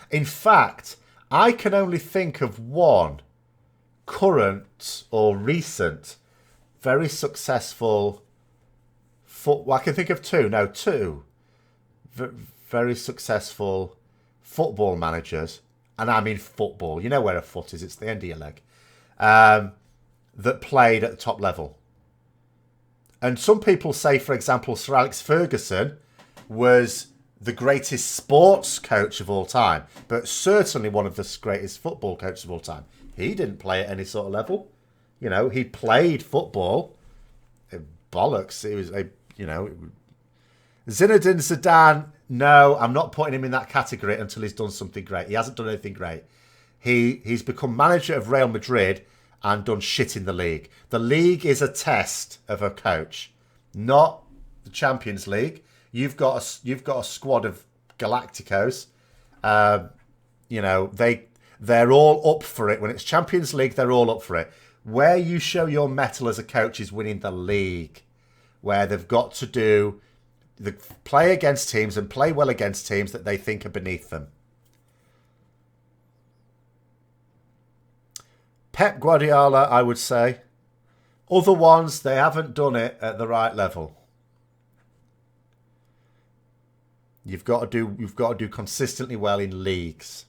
In fact, I can only think of one current or recent very successful I can think of two very successful football managers, and I mean football, you know where a foot is, it's the end of your leg, that played at the top level. And some people say, for example, Sir Alex Ferguson was the greatest sports coach of all time, but certainly one of the greatest football coaches of all time. He didn't play at any sort of level. He played football. Bollocks. It was Zinedine Zidane, no, I'm not putting him in that category until he's done something great. He hasn't done anything great. He's become manager of Real Madrid and done shit in the league. The league is a test of a coach, not the Champions League. You've got a squad of Galacticos. They're all up for it. When it's Champions League, they're all up for it. Where you show your mettle as a coach is winning the league, where they've got to play against teams and play well against teams that they think are beneath them. Pep Guardiola, I would say. Other ones, they haven't done it at the right level. You've got to do consistently well in leagues.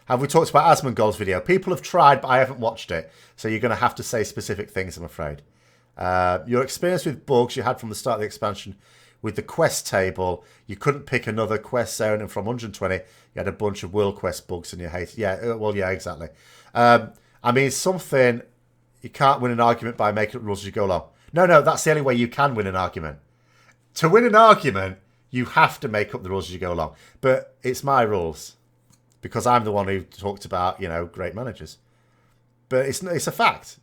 Have we talked about Asmongold's video? People have tried, but I haven't watched it. So you're going to have to say specific things, I'm afraid. Your experience with bugs you had from the start of the expansion with the quest table, you couldn't pick another quest zone, and from 120, you had a bunch of World Quest bugs and you hate it. Yeah, well, yeah, exactly. Something, you can't win an argument by making up rules as you go along. No, that's the only way you can win an argument. To win an argument, you have to make up the rules as you go along. But it's my rules, because I'm the one who talked about, great managers. But it's a fact.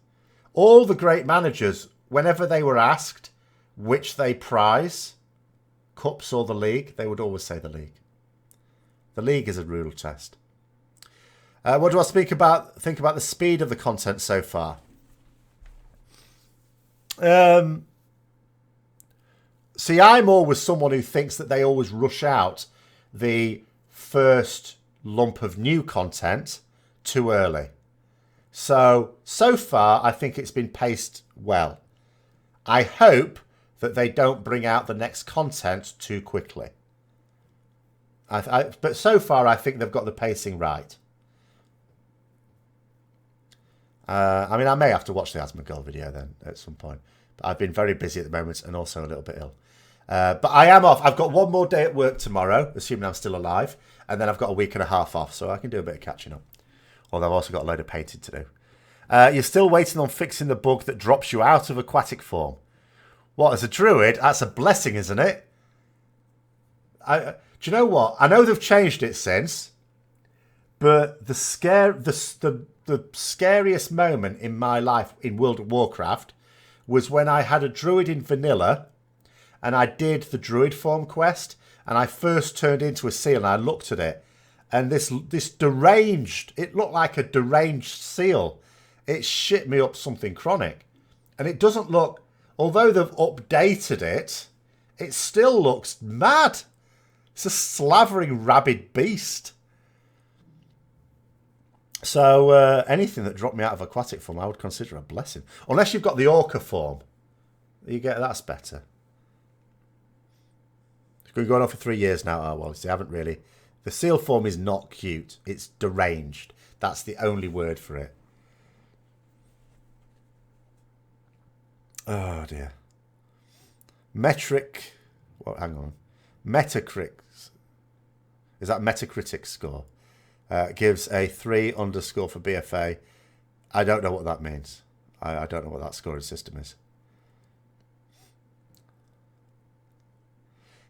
All the great managers, whenever they were asked which they prize, cups or the league, they would always say the league. The league is a rule test. What do I think about the speed of the content so far? See, I'm always someone who thinks that they always rush out the first lump of new content too early. So far, I think it's been paced well. I hope that they don't bring out the next content too quickly. But so far, I think they've got the pacing right. I may have to watch the Asmongold video then at some point. But I've been very busy at the moment and also a little bit ill. But I am off. I've got one more day at work tomorrow, assuming I'm still alive. And then I've got a week and a half off, so I can do a bit of catching up. Although I've also got a load of painting to do. You're still waiting on fixing the bug that drops you out of aquatic form. What, as a druid? That's a blessing, isn't it? Do you know what? I know they've changed it since. But the scariest moment in my life in World of Warcraft was when I had a druid in vanilla and I did the druid form quest and I first turned into a seal and I looked at it And this deranged, it looked like a deranged seal. It shit me up something chronic. And it doesn't look, although they've updated it, it still looks mad. It's a slavering rabid beast. So anything that dropped me out of aquatic form, I would consider a blessing. Unless you've got the orca form. You get that's better. It's been going on for 3 years now. Oh, well, they haven't really. The seal form is not cute. It's deranged. That's the only word for it. Oh, dear. Metric. Well, hang on. Metacritic. Is that Metacritic score? Gives a 3 underscore for BFA. I don't know what that means. I don't know what that scoring system is.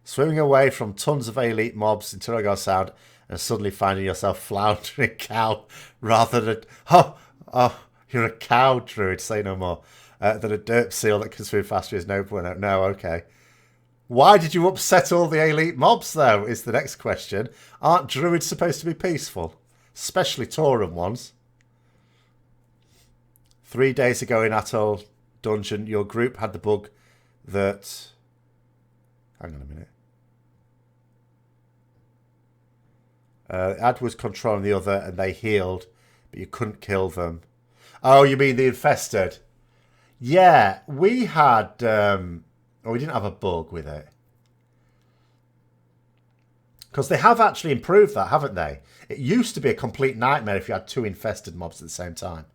Swimming away from tons of elite mobs in Turagar Sound and suddenly finding yourself floundering cow rather than... Oh, you're a cow, Druid, say no more. Than a derp seal that can swim faster is no bueno. No, okay. Why did you upset all the elite mobs, though, is the next question. Aren't Druids supposed to be peaceful? Especially Tauren ones. 3 days ago in Atoll Dungeon, your group had the bug that... Hang on a minute. Ad was controlling the other and they healed, but you couldn't kill them. Oh, you mean the infested? Yeah, we had... we didn't have a bug with it. Because they have actually improved that, haven't they? It used to be a complete nightmare if you had 2 infested mobs at the same time.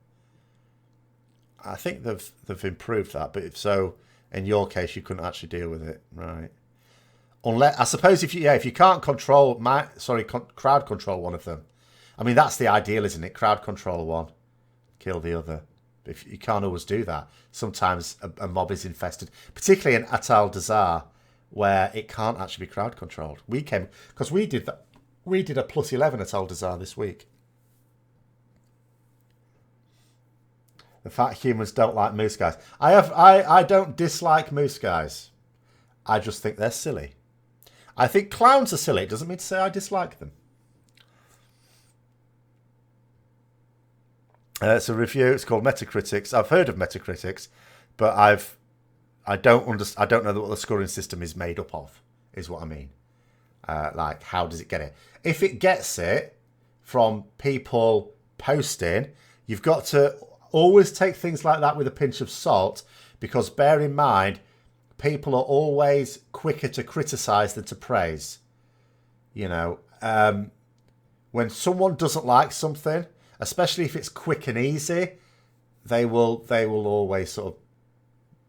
I think they've improved that, but if so, in your case, you couldn't actually deal with it, right? Unless, I suppose if you can't control crowd control one of them. I mean, that's the ideal, isn't it? Crowd control one, kill the other. If you can't always do that. Sometimes a mob is infested, particularly in Atal Dazar, where it can't actually be crowd controlled. We did that. We did a +11 Atal Dazar this week. The fact humans don't like moose guys. I don't dislike moose guys. I just think they're silly. I think clowns are silly. It doesn't mean to say I dislike them. It's a review. It's called Metacritics. I've heard of Metacritics, but I don't know what the scoring system is made up of. Is what I mean. Like, how does it get it? If it gets it from people posting, you've got to always take things like that with a pinch of salt, because bear in mind, people are always quicker to criticize than to praise. You know, when someone doesn't like something, especially if it's quick and easy, they will always sort of,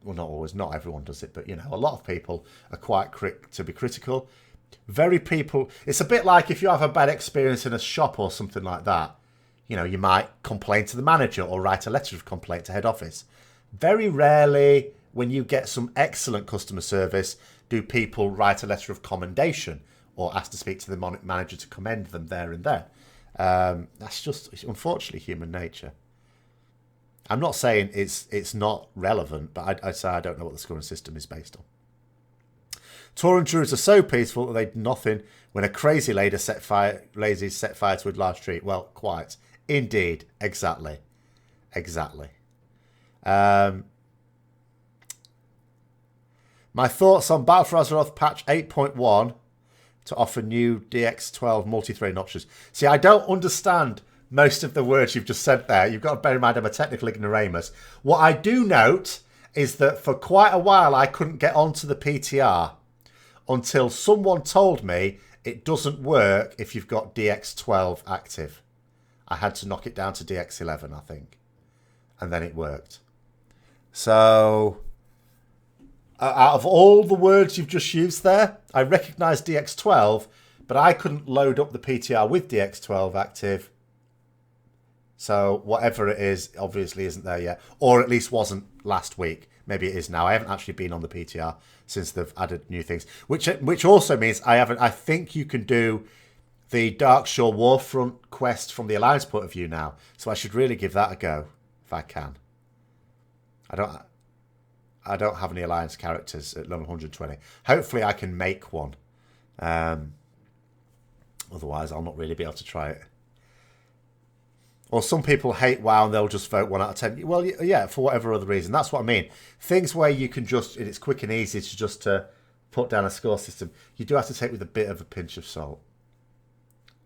well, not always, not everyone does it, but, you know, a lot of people are quite quick to be critical. It's a bit like if you have a bad experience in a shop or something like that, you know, you might complain to the manager or write a letter of complaint to head office. Very rarely, when you get some excellent customer service, do people write a letter of commendation or ask to speak to the manager to commend them there and then. That's just, unfortunately, human nature. I'm not saying it's not relevant, but I'd say I don't know what the scoring system is based on. Tauren Druids are so peaceful that they do nothing when a crazy lady set fire to a large tree. Well, quite. Indeed. Exactly. My thoughts on Battle for Azeroth patch 8.1 to offer new DX12 multi-threading options. See, I don't understand most of the words you've just said there. You've got to bear in mind I'm a technical ignoramus. What I do note is that for quite a while I couldn't get onto the PTR until someone told me it doesn't work if you've got DX12 active. I had to knock it down to DX11, I think. And then it worked. So, out of all the words you've just used there, I recognise DX12, but I couldn't load up the PTR with DX12 active. So, whatever it is, obviously isn't there yet. Or at least wasn't last week. Maybe it is now. I haven't actually been on the PTR since they've added new things. Which also means I think you can do the Darkshore Warfront quest from the Alliance point of view now. So I should really give that a go, if I can. I don't have any Alliance characters at level 120. Hopefully I can make one. Otherwise, I'll not really be able to try it. Or some people hate WoW and they'll just vote 1 out of 10. Well, yeah, for whatever other reason. That's what I mean. Things where you can just, it's quick and easy to just put down a score system. You do have to take with a bit of a pinch of salt.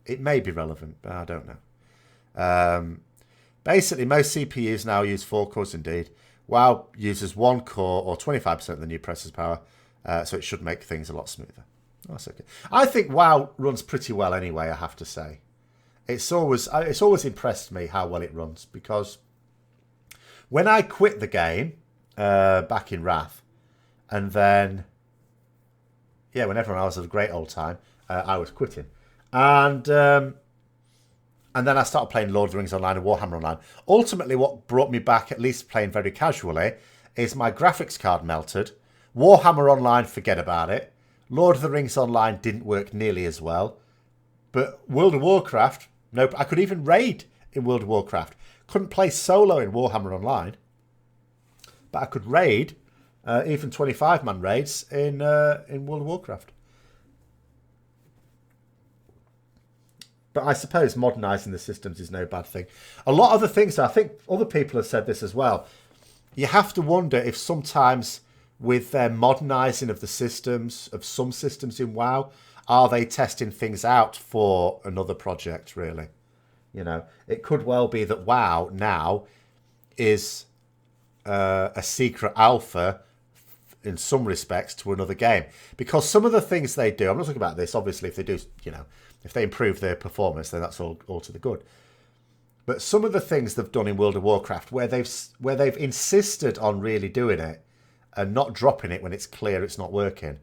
It may be relevant, but I don't know. Basically, most CPUs now use 4 cores indeed. WoW uses 1 core or 25% of the new processor power, so it should make things a lot smoother. That's okay. I think WoW runs pretty well anyway, I have to say. It's always impressed me how well it runs, because when I quit the game back in Wrath, and then, yeah, when everyone else had a great old time, I was quitting. And then I started playing Lord of the Rings Online and Warhammer Online. Ultimately, what brought me back, at least playing very casually, is my graphics card melted. Warhammer Online, forget about it. Lord of the Rings Online didn't work nearly as well. But World of Warcraft, nope, I could even raid in World of Warcraft. Couldn't play solo in Warhammer Online. But I could raid, even 25-man raids in World of Warcraft. But I suppose modernising the systems is no bad thing. A lot of the things, I think other people have said this as well, you have to wonder if sometimes with their modernising of the systems, of some systems in WoW, are they testing things out for another project, really? You know, it could well be that WoW now is a secret alpha in some respects to another game. Because some of the things they do, I'm not talking about this, obviously, if they do, you know, if they improve their performance, then that's all to the good. But some of the things they've done in World of Warcraft, where they've insisted on really doing it and not dropping it when it's clear it's not working,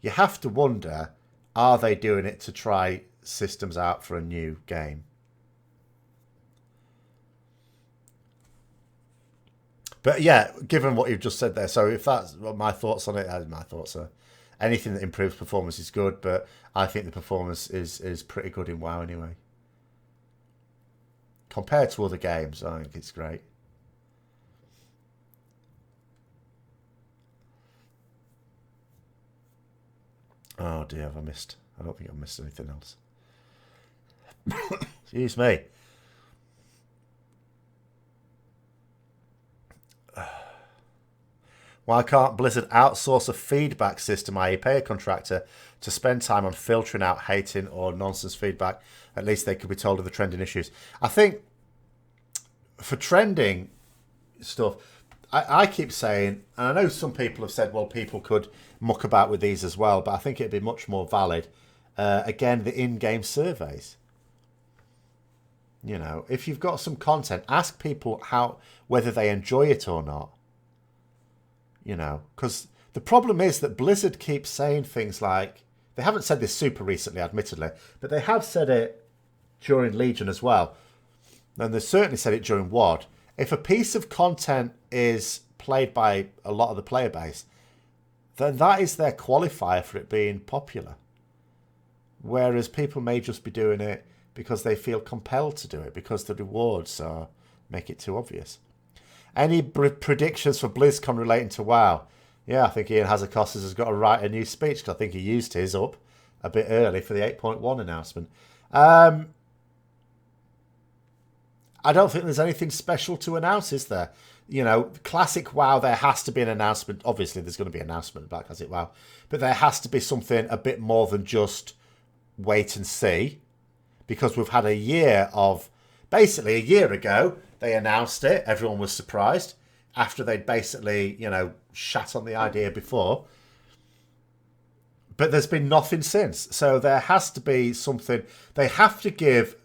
you have to wonder, are they doing it to try systems out for a new game? But yeah, given what you've just said there, so if that's what my thoughts on it, my thoughts are anything that improves performance is good, but I think the performance is pretty good in WoW anyway. Compared to other games, I think it's great. Oh dear, have I missed? I don't think I've missed anything else. Excuse me. Why can't Blizzard outsource a feedback system, i.e. pay a contractor to spend time on filtering out hating or nonsense feedback? At least they could be told of the trending issues. I think for trending stuff, I keep saying, and I know some people have said, well, people could muck about with these as well, but I think it'd be much more valid. Again, the in-game surveys. You know, if you've got some content, ask people whether they enjoy it or not. You know, because the problem is that Blizzard keeps saying things like, they haven't said this super recently, admittedly, but they have said it during Legion as well. And they certainly said it during WoD. If a piece of content is played by a lot of the player base, then that is their qualifier for it being popular. Whereas people may just be doing it because they feel compelled to do it, because the rewards make it too obvious. Any predictions for BlizzCon relating to WoW? Yeah, I think Ian Hazakostas has got to write a new speech, because I think he used his up a bit early for the 8.1 announcement. I don't think there's anything special to announce, is there? You know, classic WoW, there has to be an announcement. Obviously, there's going to be an announcement about classic WoW. But there has to be something a bit more than just wait and see. Because we've had a year of... Basically, a year ago, they announced it. Everyone was surprised. After they'd basically, you know, shat on the idea before. But there's been nothing since. So there has to be something... They have to give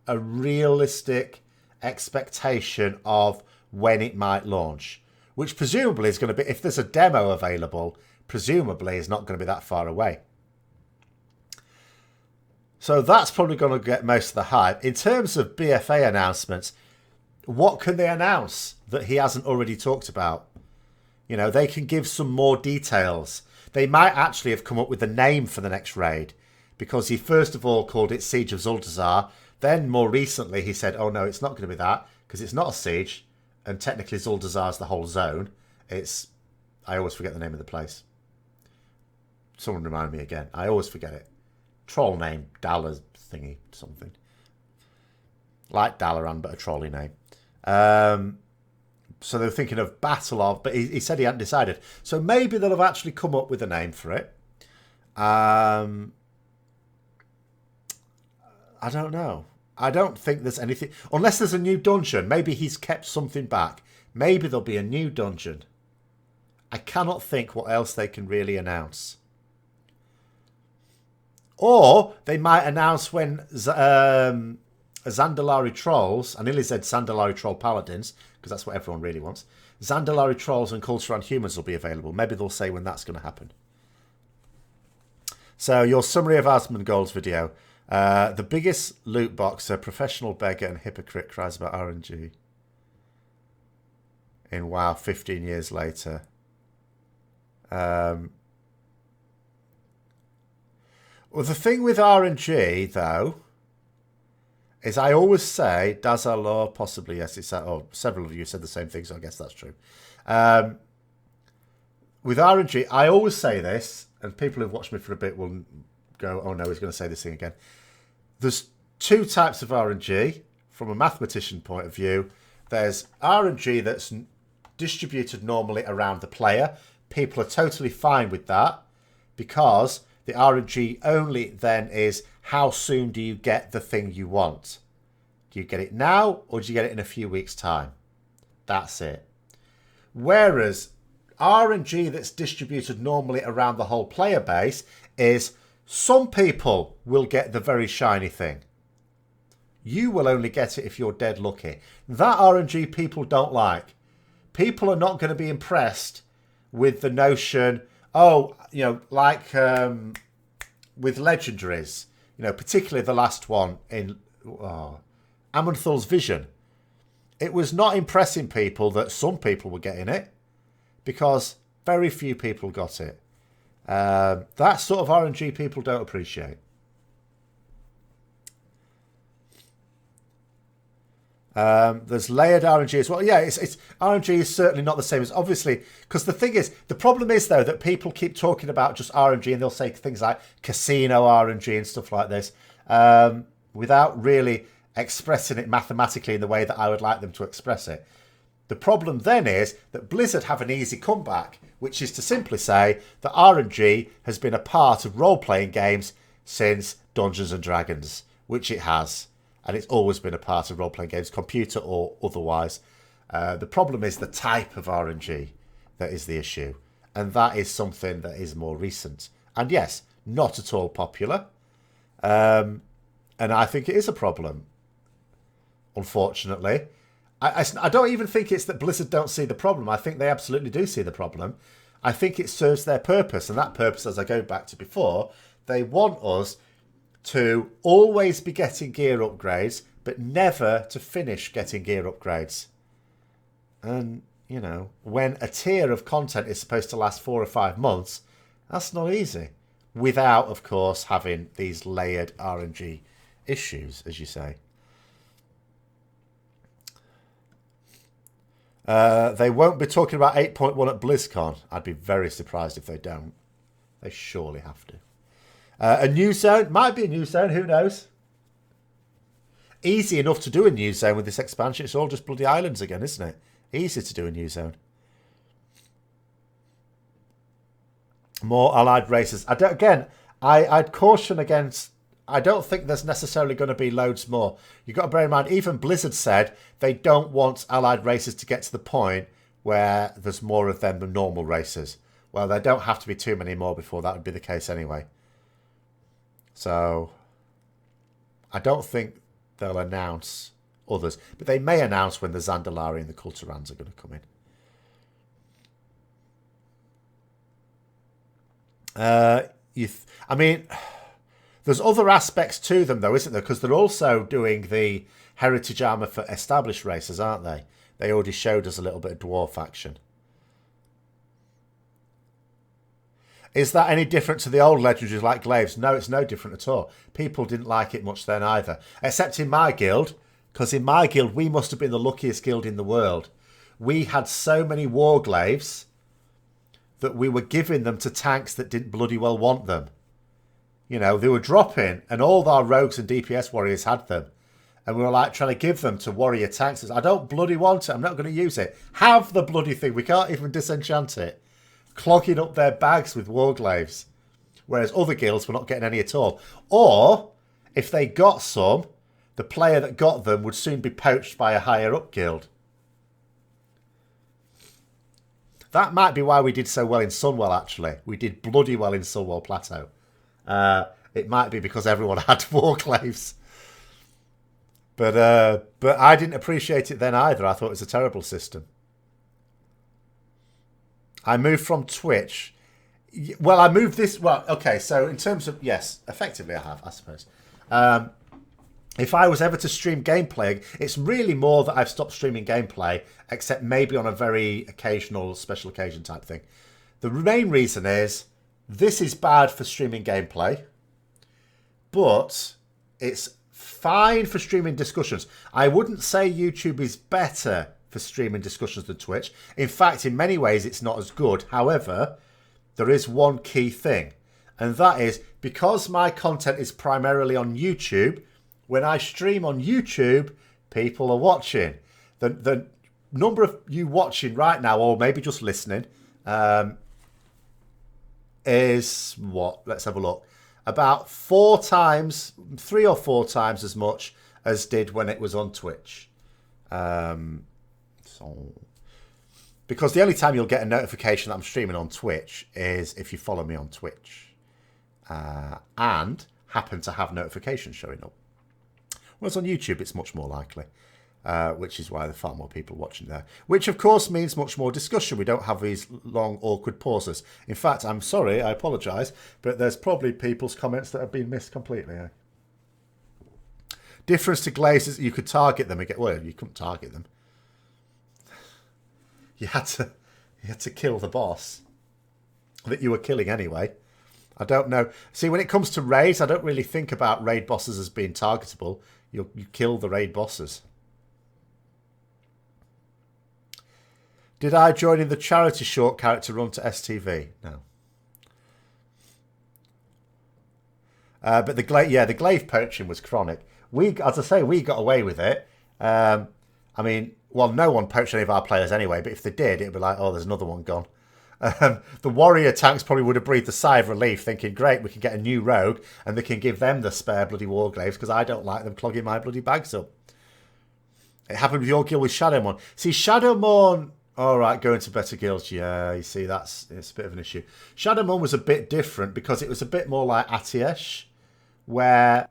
a realistic expectation of when it might launch, which presumably is going to be, if there's a demo available, presumably is not going to be that far away. So that's probably going to get most of the hype. In terms of Bfa announcements, what can they announce that he hasn't already talked about? You know, they can give some more details. They might actually have come up with a name for the next raid, because he first of all called it Siege of Zuldazar. Then, more recently, he said, oh, no, it's not going to be that, because it's not a siege, and technically Zuldazar's the whole zone. I always forget the name of the place. Someone remind me again. I always forget it. troll name, Dalla thingy, something. Like Dalaran, but a trolley name. So they were thinking of Battle of, but he said he hadn't decided. So maybe they'll have actually come up with a name for it. I don't know. I don't think there's anything... Unless there's a new dungeon. Maybe he's kept something back. Maybe there'll be a new dungeon. I cannot think what else they can really announce. Or they might announce when Zandalari Trolls... I nearly said Zandalari Troll Paladins, because that's what everyone really wants. Zandalari Trolls and Culture and Humans will be available. Maybe they'll say when that's going to happen. So, your summary of Asmongold's video... the biggest loot boxer, professional beggar and hypocrite cries about RNG in WoW 15 years later. Well, the thing with RNG, though, is I always say, Dazalor, possibly, yes, it's several of you said the same thing, so I guess that's true. With RNG, I always say this, and people who've watched me for a bit will go, oh no, he's going to say this thing again. There's two types of RNG from a mathematician point of view. There's RNG that's distributed normally around the player. People are totally fine with that because the RNG only then is how soon do you get the thing you want? Do you get it now or do you get it in a few weeks' time? That's it. Whereas RNG that's distributed normally around the whole player base is some people will get the very shiny thing. You will only get it if you're dead lucky. That RNG people don't like. People are not going to be impressed with the notion, oh, you know, like with legendaries, you know, particularly the last one in Amanthal's Vision. It was not impressing people that some people were getting it because very few people got it. That sort of RNG people don't appreciate. There's layered RNG as well. Yeah, it's RNG is certainly not the same as obviously because the thing is, the problem is though that people keep talking about just RNG and they'll say things like casino RNG and stuff like this without really expressing it mathematically in the way that I would like them to express it. The problem then is that Blizzard have an easy comeback, which is to simply say that RNG has been a part of role-playing games since Dungeons & Dragons, which it has. And it's always been a part of role-playing games, computer or otherwise. The problem is the type of RNG that is the issue. And that is something that is more recent. And yes, not at all popular. And I think it is a problem, unfortunately. I don't even think it's that Blizzard don't see the problem. I think they absolutely do see the problem. I think it serves their purpose. And that purpose, as I go back to before, they want us to always be getting gear upgrades, but never to finish getting gear upgrades. And, you know, when a tier of content is supposed to last 4 or 5 months, that's not easy. Without, of course, having these layered RNG issues, as you say. They won't be talking about 8.1 at BlizzCon. I'd be very surprised if they don't. They surely have to. A new zone. Might be a new zone. Who knows? Easy enough to do a new zone with this expansion. It's all just bloody islands again, isn't it? Easy to do a new zone. More allied races. I'd caution against... I don't think there's necessarily going to be loads more. You've got to bear in mind, even Blizzard said they don't want allied races to get to the point where there's more of them than normal races. Well, there don't have to be too many more before that would be the case anyway. So, I don't think they'll announce others. But they may announce when the Zandalari and the Kulturans are going to come in. I mean... There's other aspects to them, though, isn't there? Because they're also doing the heritage armour for established races, aren't they? They already showed us a little bit of dwarf action. Is that any different to the old legendaries like Glaives? No, it's no different at all. People didn't like it much then either. Except in my guild, because in my guild, we must have been the luckiest guild in the world. We had so many war Glaives that we were giving them to tanks that didn't bloody well want them. You know, they were dropping, and all our rogues and DPS warriors had them. And we were like trying to give them to warrior tanks. I don't bloody want it. I'm not going to use it. Have the bloody thing. We can't even disenchant it. Clogging up their bags with warglaves. Whereas other guilds were not getting any at all. Or, if they got some, the player that got them would soon be poached by a higher up guild. That might be why we did so well in Sunwell, actually. We did bloody well in Sunwell Plateau. It might be because everyone had warglaves. But I didn't appreciate it then either. I thought it was a terrible system. I moved from Twitch. Well, I moved this... Well, okay, so in terms of... Yes, effectively I have, I suppose. If I was ever to stream gameplay, it's really more that I've stopped streaming gameplay, except maybe on a very occasional, special occasion type thing. The main reason is this is bad for streaming gameplay, but it's fine for streaming discussions. I wouldn't say YouTube is better for streaming discussions than Twitch. In fact, in many ways, it's not as good. However, there is one key thing, and that is because my content is primarily on YouTube, when I stream on YouTube, people are watching. The number of you watching right now, or maybe just listening, is what? Let's have a look. About 3 or 4 times as much as did when it was on Twitch. Because the only time you'll get a notification that I'm streaming on Twitch is if you follow me on Twitch and happen to have notifications showing up. Whereas on YouTube, it's much more likely, which is why there are far more people watching there. Which, of course, means much more discussion. We don't have these long, awkward pauses. In fact, I'm sorry, I apologise, but there's probably people's comments that have been missed completely. Difference to glazes, you could target them again. Well, you couldn't target them. You had to kill the boss that you were killing anyway. I don't know. See, when it comes to raids, I don't really think about raid bosses as being targetable. You kill the raid bosses. Did I join in the charity short character run to STV? No. But the glaive poaching was chronic. As I say, we got away with it. I mean, well, no one poached any of our players anyway, but if they did, it'd be like, oh, there's another one gone. The warrior tanks probably would have breathed a sigh of relief, thinking, great, we can get a new rogue, and they can give them the spare bloody warglaves, because I don't like them clogging my bloody bags up. It happened with your guild with Shadowmourne. See, Shadowmourne... All right, going to better guilds. Yeah, you see, it's a bit of an issue. Shadowmourne was a bit different, because it was a bit more like Atiesh, where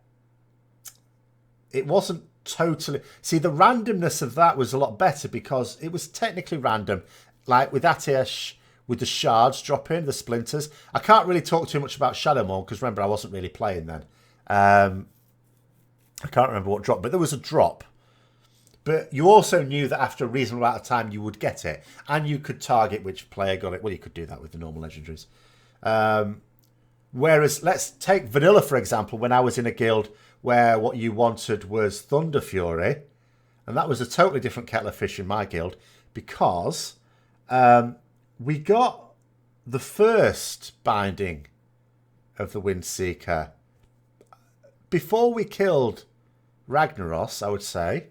it wasn't totally... See, the randomness of that was a lot better, because it was technically random. Like with Atiesh... with the shards dropping, the splinters. I can't really talk too much about Shadowmourne because remember, I wasn't really playing then. I can't remember what dropped, but there was a drop. But you also knew that after a reasonable amount of time you would get it. And you could target which player got it. Well, you could do that with the normal legendaries. Whereas, let's take Vanilla, for example, when I was in a guild where what you wanted was Thunder Fury. And that was a totally different kettle of fish in my guild because... we got the first binding of the Windseeker before we killed Ragnaros, I would say.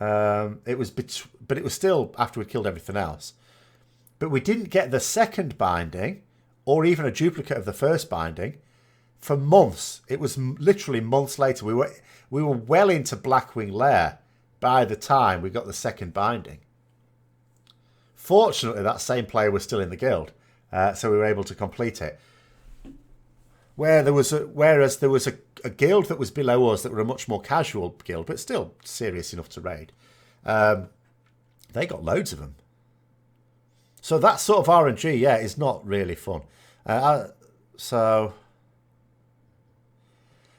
It was still after we killed everything else. But we didn't get the second binding, or even a duplicate of the first binding, for months. It was literally months later. We were well into Blackwing Lair by the time we got the second binding. Fortunately, that same player was still in the guild, so we were able to complete it. Whereas there was a guild that was below us that were a much more casual guild, but still serious enough to raid. They got loads of them. So that sort of RNG, yeah, is not really fun. So,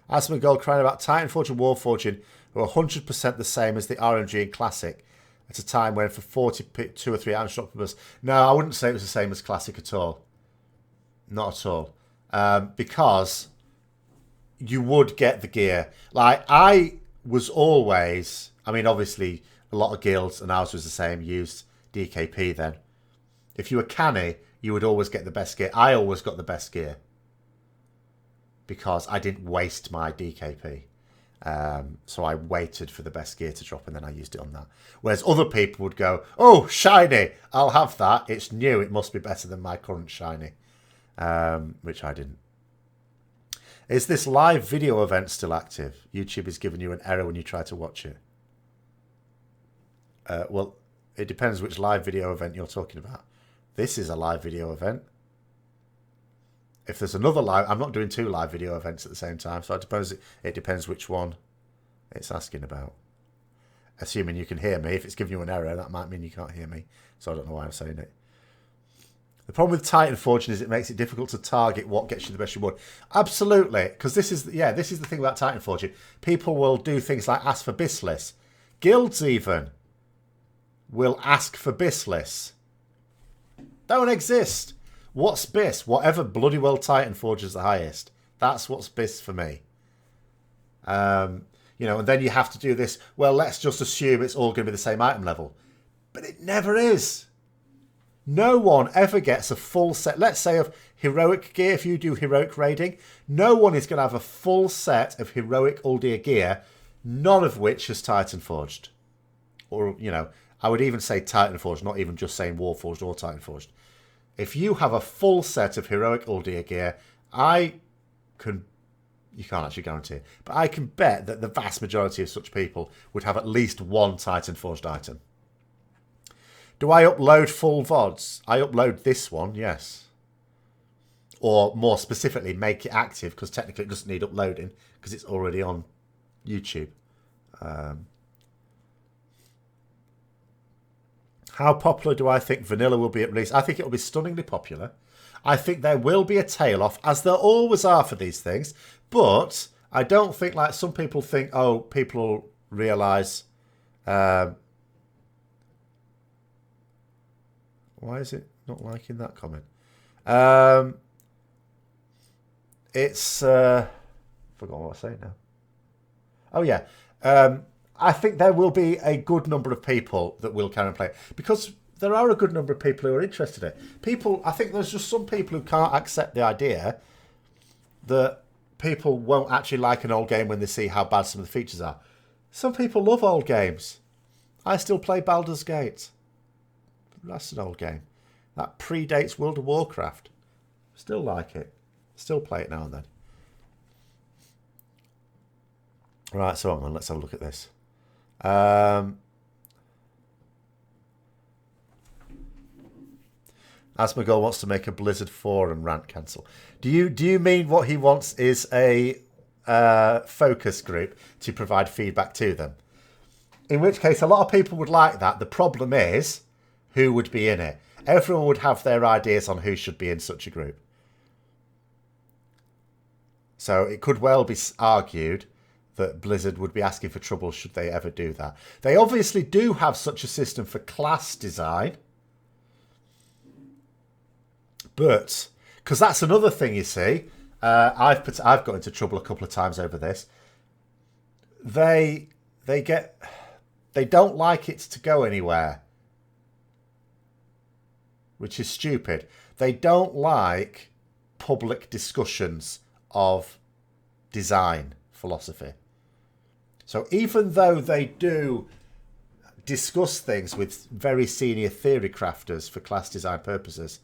Asmongold crying about Titanforge and Warforging were 100% the same as the RNG in Classic. At a time when for 42 or 3 items dropped from us. No, I wouldn't say it was the same as Classic at all. Not at all. Because you would get the gear. Like, I was always... I mean, obviously, a lot of guilds, and ours was the same, used DKP then. If you were canny, you would always get the best gear. I always got the best gear. because I didn't waste my DKP. So I waited for the best gear to drop and then I used it on that. Whereas other people would go, oh, shiny, I'll have that. It's new. It must be better than my current shiny, which I didn't. Is this live video event still active? YouTube is giving you an error when you try to watch it. Well, it depends which live video event you're talking about. This is a live video event. If there's another live, I'm not doing 2 live video events at the same time, so I suppose it depends which one it's asking about. Assuming you can hear me. If it's giving you an error, that might mean you can't hear me. So I don't know why I'm saying it. The problem with Titan Forging is it makes it difficult to target what gets you the best reward. Absolutely, because this is the thing about Titan Forging. People will do things like ask for Bislis. Guilds even will ask for Bislis. Don't exist. What's Bis? Whatever bloody well Titan forges the highest. That's what's Bis for me. And then you have to do this. Well, let's just assume it's all going to be the same item level. But it never is. No one ever gets a full set, let's say, of heroic gear. If you do heroic raiding, no one is going to have a full set of heroic Uldir gear, none of which is Titan forged. Or, I would even say Titan forged, not even just saying Warforged or Titan forged. If you have a full set of heroic Uldir gear, you can't actually guarantee it, but I can bet that the vast majority of such people would have at least one Titan forged item. Do I upload full VODs? I upload this one, yes. Or more specifically, make it active, because technically it doesn't need uploading, because it's already on YouTube. How popular do I think vanilla will be at release? I think it will be stunningly popular. I think there will be a tail off, as there always are for these things. But I don't think, like some people think, oh, people will realise... why is it not liking that comment? It's... forgot what I was saying now. Oh, yeah. I think there will be a good number of people that will carry and play it, because there are a good number of people who are interested in it. I think there's just some people who can't accept the idea that people won't actually like an old game when they see how bad some of the features are. Some people love old games. I still play Baldur's Gate. That's an old game. That predates World of Warcraft. Still like it. Still play it now and then. Right, so hang on, let's have a look at this. Asmogol wants to make a Blizzard forum rant cancel. Do you mean what he wants is a focus group to provide feedback to them? In which case, a lot of people would like that. The problem is, who would be in it? Everyone would have their ideas on who should be in such a group. So it could well be argued that Blizzard would be asking for trouble should they ever do that. They obviously do have such a system for class design. But, because that's another thing, you see, I've got into trouble a couple of times over this. They don't like it to go anywhere, which is stupid. They don't like public discussions of design philosophy. So even though they do discuss things with very senior theory crafters for class design purposes,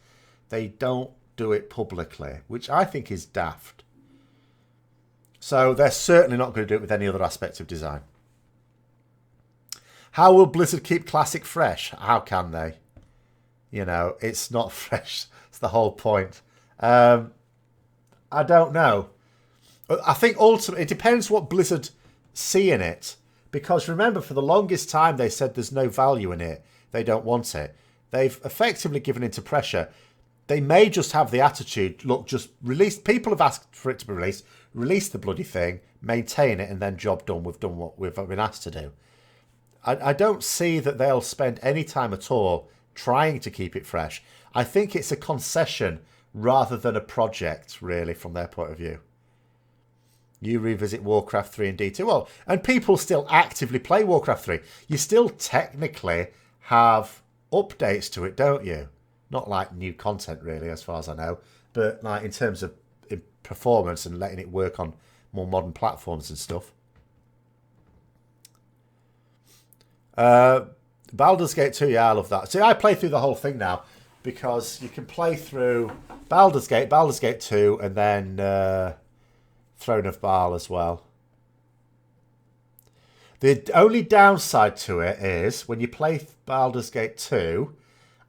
they don't do it publicly, which I think is daft. So they're certainly not going to do it with any other aspect of design. How will Blizzard keep Classic fresh? How can they? It's not fresh. It's the whole point. I don't know. I think ultimately it depends what Blizzard see in it. Because remember, for the longest time, they said there's no value in it. They don't want it. They've effectively given into pressure. They may just have the attitude, look, just release. People have asked for it to be released. Release the bloody thing, maintain it, and then job done. We've done what we've been asked to do. I don't see that they'll spend any time at all trying to keep it fresh. I think it's a concession rather than a project, really, from their point of view. You revisit Warcraft 3 and D2. Well, and people still actively play Warcraft 3. You still technically have updates to it, don't you? Not like new content, really, as far as I know. But like in terms of performance and letting it work on more modern platforms and stuff. Baldur's Gate 2, yeah, I love that. See, I play through the whole thing now because you can play through Baldur's Gate 2, and then Throne of Baal as well. The only downside to it is when you play Baldur's Gate 2,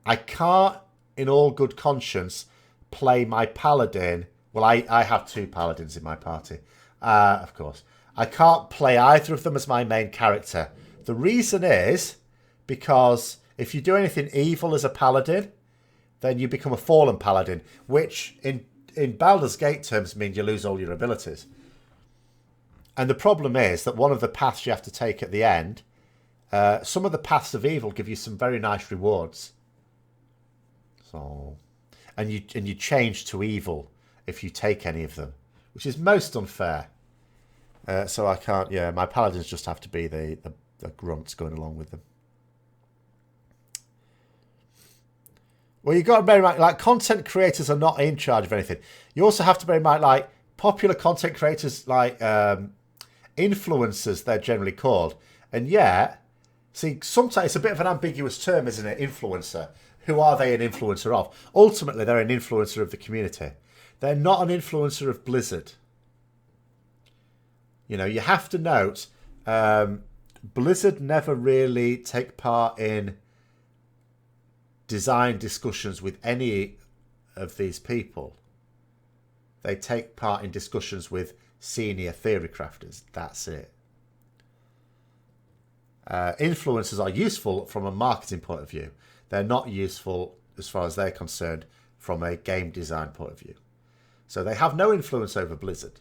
I can't, in all good conscience, play my paladin. Well, I have 2 paladins in my party, of course. I can't play either of them as my main character. The reason is because if you do anything evil as a paladin, then you become a fallen paladin, which in Baldur's Gate terms means you lose all your abilities. And the problem is that one of the paths you have to take at the end, some of the paths of evil give you some very nice rewards. So, and you change to evil if you take any of them, which is most unfair. So I can't. Yeah, my paladins just have to be the grunts going along with them. Well, you've got to bear in mind, like, content creators are not in charge of anything. You also have to bear in mind, like, popular content creators, like influencers, they're generally called. And yet, see, sometimes it's a bit of an ambiguous term, isn't it? Influencer. Who are they an influencer of? Ultimately, they're an influencer of the community. They're not an influencer of Blizzard. You know, you have to note, Blizzard never really take part in design discussions with any of these people. They take part in discussions with senior theory crafters. That's it. Influencers are useful from a marketing point of view. They're not useful, as far as they're concerned, from a game design point of view. So they have no influence over Blizzard.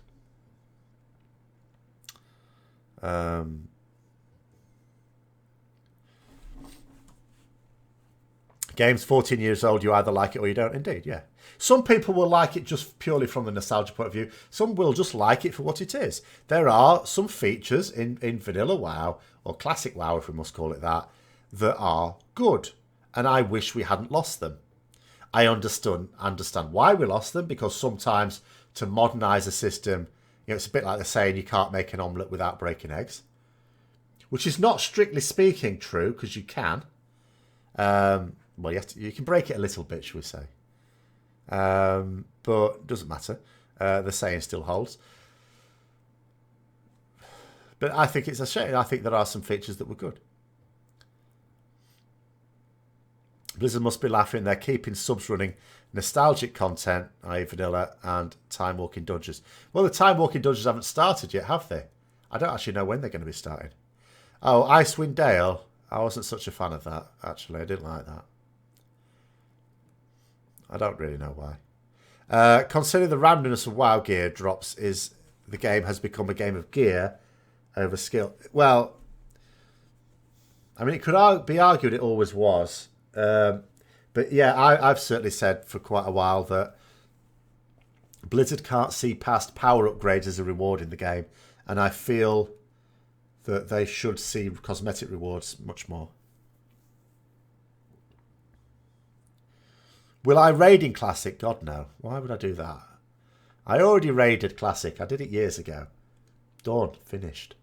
Game's 14 years old, you either like it or you don't. Indeed, yeah. Some people will like it just purely from the nostalgia point of view. Some will just like it for what it is. There are some features in vanilla WoW, or classic WoW if we must call it that, that are good. And I wish we hadn't lost them. I understand why we lost them, because sometimes to modernise a system, you know, it's a bit like the saying you can't make an omelette without breaking eggs. Which is not strictly speaking true, because you can. Well, you can break it a little bit, shall we say. But it doesn't matter. The saying still holds. But I think it's a shame. I think there are some features that were good. Blizzard must be laughing. They're keeping subs running nostalgic content, i.e. vanilla, and Time Walking Dungeons. Well, the Time Walking Dungeons haven't started yet, have they? I don't actually know when they're going to be starting. Oh, Icewind Dale. I wasn't such a fan of that, actually. I didn't like that. I don't really know why. Considering the randomness of WoW gear drops, the game has become a game of gear over skill. Well, I mean, it could be argued it always was. But yeah, I've certainly said for quite a while that Blizzard can't see past power upgrades as a reward in the game. And I feel that they should see cosmetic rewards much more. Will I raid in Classic? God, no. Why would I do that? I already raided Classic. I did it years ago. Done. Finished.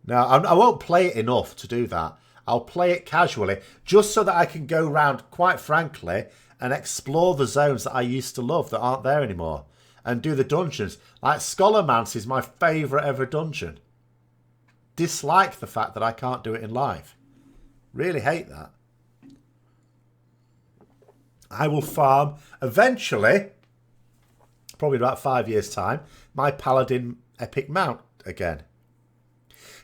Now, I won't play it enough to do that. I'll play it casually, just so that I can go round, quite frankly, and explore the zones that I used to love that aren't there anymore. And do the dungeons. Like, Scholarmance is my favourite ever dungeon. Dislike the fact that I can't do it in live. Really hate that. I will farm, eventually, probably about 5 years' time, my Paladin Epic Mount again.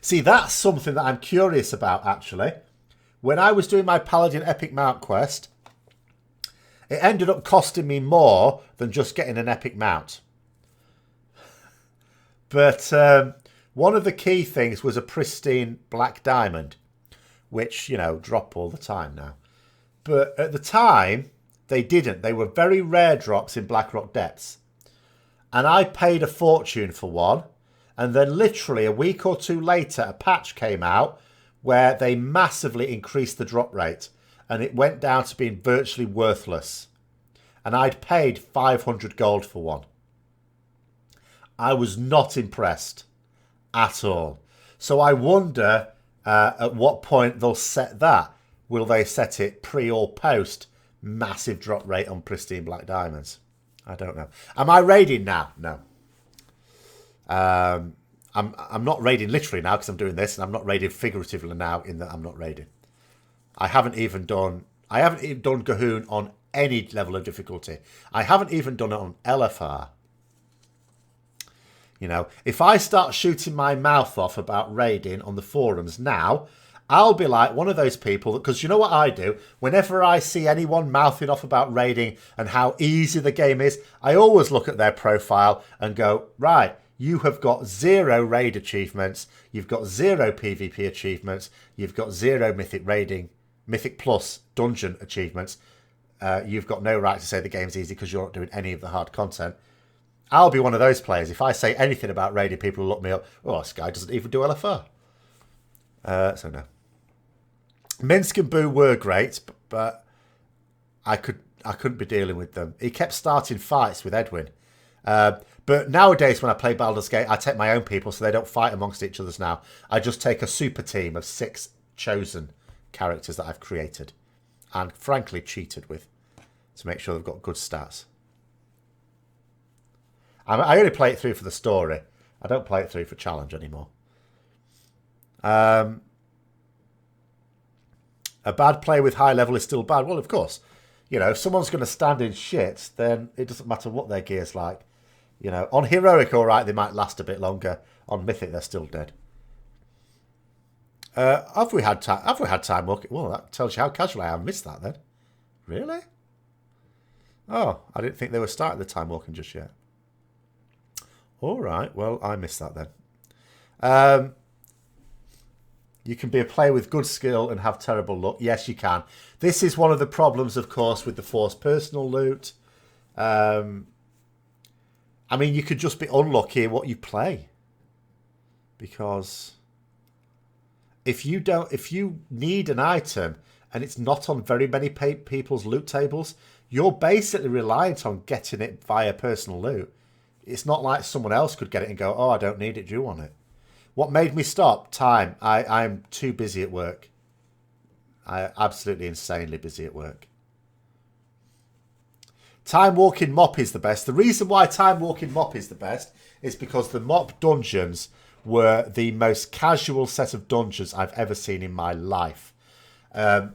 See, that's something that I'm curious about, actually. When I was doing my Paladin Epic Mount quest, it ended up costing me more than just getting an Epic Mount. But one of the key things was a pristine black diamond, which, you know, drop all the time now. But at the time, they didn't. They were very rare drops in Blackrock Depths. And I paid a fortune for one. And then literally a week or two later, a patch came out where they massively increased the drop rate. And it went down to being virtually worthless. and I'd paid 500 gold for one. I was not impressed at all. So I wonder at what point they'll set that. Will they set it pre or post massive drop rate on pristine black diamonds? I don't know. Am I raiding now? No. I'm not raiding literally now because I'm doing this, and I'm not raiding figuratively now in that I'm not raiding. I haven't even done Gahoon on any level of difficulty. I haven't even done it on LFR. You know, if I start shooting my mouth off about raiding on the forums now, I'll be like one of those people, because you know what I do? Whenever I see anyone mouthing off about raiding and how easy the game is, I always look at their profile and go, right, you have got 0 raid achievements, you've got 0 PvP achievements, you've got 0 Mythic Plus dungeon achievements. You've got no right to say the game's easy because you're not doing any of the hard content. I'll be one of those players. If I say anything about raiding, people will look me up. Oh, this guy doesn't even do LFR. So no. Minsk and Boo were great, but I couldn't be dealing with them. He kept starting fights with Edwin. But nowadays, when I play Baldur's Gate, I take my own people so they don't fight amongst each other now. I just take a super team of 6 chosen characters that I've created and frankly cheated with to make sure they've got good stats. I only play it through for the story. I don't play it through for challenge anymore. A bad play with high level is still bad. Well, of course. You know, if someone's going to stand in shit, then it doesn't matter what their gear's like. You know, on Heroic, all right, they might last a bit longer. On Mythic, they're still dead. Have we had time walking? Well, that tells you how casual I am. Missed that then. Really? Oh, I didn't think they were starting the time walking just yet. All right. Well, I missed that then. You can be a player with good skill and have terrible luck. Yes, you can. This is one of the problems, of course, with the forced personal loot. I mean, you could just be unlucky in what you play. Because if you need an item and it's not on very many people's loot tables, you're basically reliant on getting it via personal loot. It's not like someone else could get it and go, oh, I don't need it, do you want it? What made me stop? Time. I'm too busy at work. I'm absolutely insanely busy at work. Time Walking Mop is the best. The reason why Time Walking Mop is the best is because the mop dungeons were the most casual set of dungeons I've ever seen in my life. There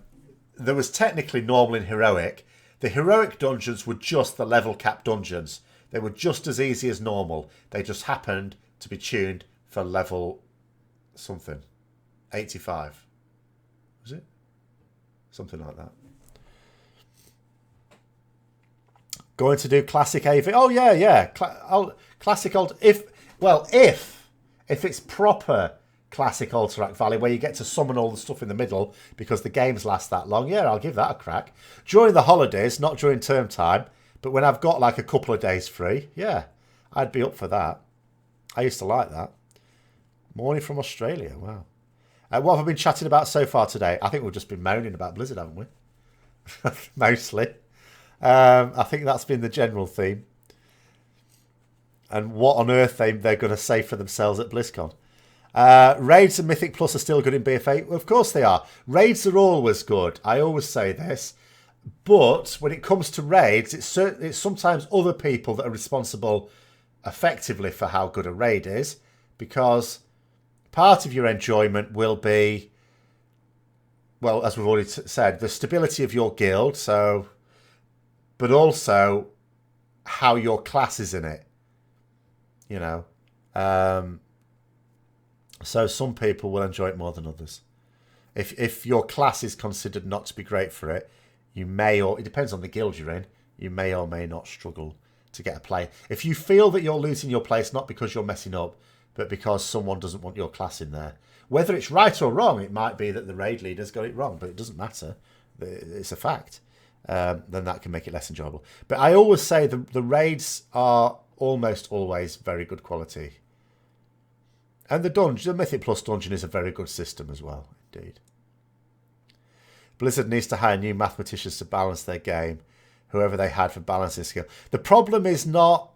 was technically normal and heroic. The heroic dungeons were just the level cap dungeons. They were just as easy as normal. They just happened to be tuned for level something. 85. Was it? Something like that. Going to do classic AV. Oh, yeah. Classic old. If it's proper classic Alterac Valley where you get to summon all the stuff in the middle because the games last that long, yeah, I'll give that a crack. During the holidays, not during term time, but when I've got like a couple of days free, yeah, I'd be up for that. I used to like that. Morning from Australia, wow. What have I been chatting about so far today? I think we've just been moaning about Blizzard, haven't we? Mostly. I think that's been the general theme. And what on earth they're going to say for themselves at BlizzCon. Raids and Mythic Plus are still good in BFA. Of course they are. Raids are always good. I always say this. But when it comes to raids, it's sometimes other people that are responsible effectively for how good a raid is. Because part of your enjoyment will be, well, as we've already said, the stability of your guild. But also how your class is in it. You know. So some people will enjoy it more than others. If your class is considered not to be great for it, you may, or it depends on the guild you're in, you may or may not struggle to get a play. If you feel that you're losing your place, not because you're messing up, but because someone doesn't want your class in there. Whether it's right or wrong, it might be that the raid leader's got it wrong, but it doesn't matter. It's a fact. Then that can make it less enjoyable. But I always say the raids are almost always very good quality. And the Mythic Plus dungeon is a very good system as well, indeed. Blizzard needs to hire new mathematicians to balance their game. whoever they had for balancing skill. The problem is not...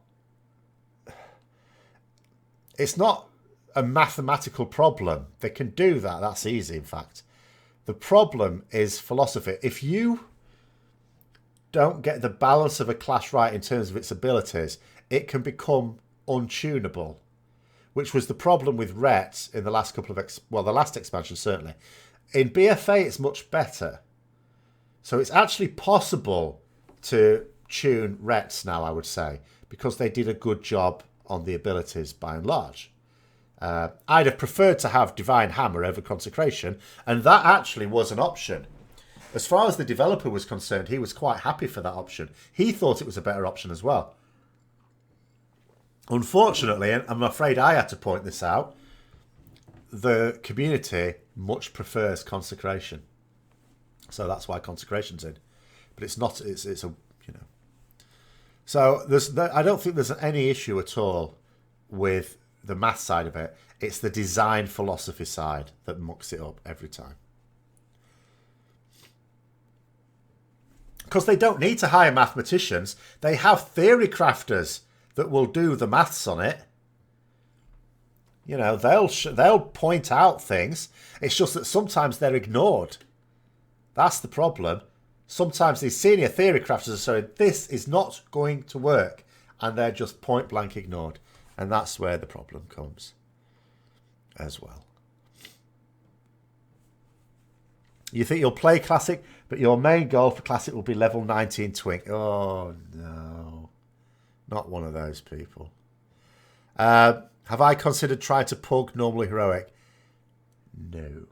It's not a mathematical problem. They can do that. That's easy, in fact. The problem is philosophy. If you don't get the balance of a class right in terms of its abilities, it can become untunable, which was the problem with Rets in the last couple of... the last expansion, certainly. In BFA, it's much better. So it's actually possible to tune Rets now, I would say, because they did a good job on the abilities by and large. I'd have preferred to have Divine Hammer over Consecration, and that actually was an option. As far as the developer was concerned, he was quite happy for that option. He thought it was a better option as well. Unfortunately, and I'm afraid I had to point this out, the community much prefers Consecration. So that's why Consecration's in. But it's not, it's a, you know. So I don't think there's any issue at all with the math side of it. It's the design philosophy side that mucks it up every time. Because they don't need to hire mathematicians. They have theory crafters that will do the maths on it. You know, they'll point out things. It's just that sometimes they're ignored. That's the problem. Sometimes these senior theory crafters are saying, this is not going to work. And they're just point blank ignored. And that's where the problem comes as well. You think you'll play Classic, but your main goal for Classic will be level 19 Twink. Oh, no. Not one of those people. Have I considered trying to pug normally heroic? No.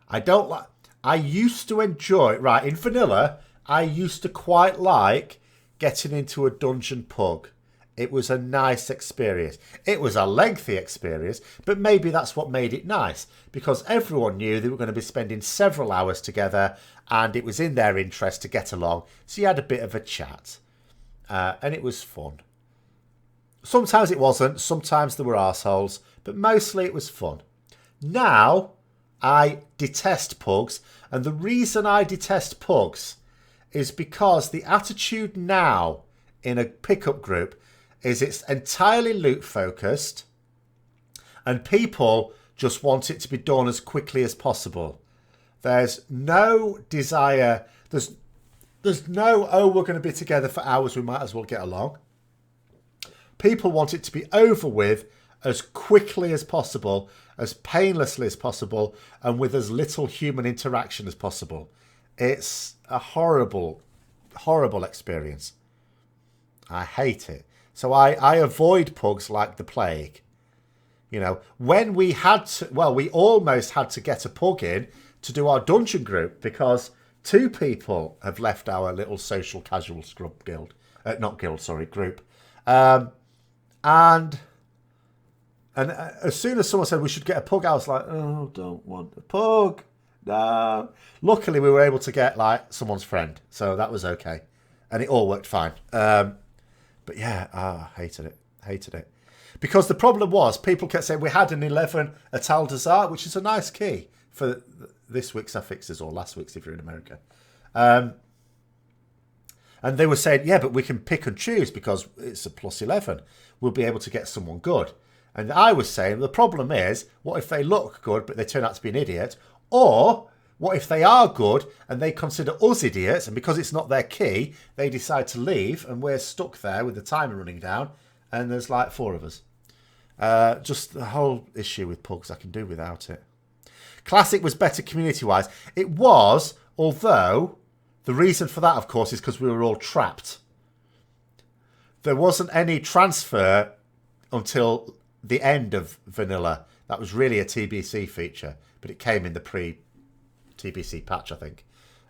I don't like... I used to enjoy... Right, in vanilla, I used to quite like getting into a dungeon pug. It was a nice experience. It was a lengthy experience, but maybe that's what made it nice, because everyone knew they were going to be spending several hours together and it was in their interest to get along. So you had a bit of a chat and it was fun. Sometimes it wasn't. Sometimes there were arseholes, but mostly it was fun. Now, I detest pugs, and the reason I detest pugs is because the attitude now in a pickup group is it's entirely loot focused and people just want it to be done as quickly as possible. There's no desire. There's no, oh, we're going to be together for hours, we might as well get along. People want it to be over with as quickly as possible, as painlessly as possible, and with as little human interaction as possible. It's a horrible, horrible experience. I hate it. So I avoid pugs like the plague. You know, when we had to, well, we almost had to get a pug in to do our dungeon group because 2 people have left our little social casual scrub guild. Not guild, sorry, group. And as soon as someone said we should get a pug, I was like, oh, don't want a pug. No. Luckily, we were able to get like someone's friend. So that was okay. And it all worked fine. But yeah, I hated it. Hated it. Because the problem was, people kept saying we had an 11 at Uldir, which is a nice key for this week's affixes, or last week's if you're in America. And they were saying, yeah, but we can pick and choose because it's a plus 11. We'll be able to get someone good. And I was saying, the problem is, what if they look good, but they turn out to be an idiot? Or what if they are good and they consider us idiots, and because it's not their key, they decide to leave and we're stuck there with the timer running down and there's like 4 of us. Just the whole issue with pugs, I can do without it. Classic was better community-wise. It was, although the reason for that, of course, is because we were all trapped. There wasn't any transfer until the end of vanilla. That was really a TBC feature, but it came in the pre-TBC patch, I think.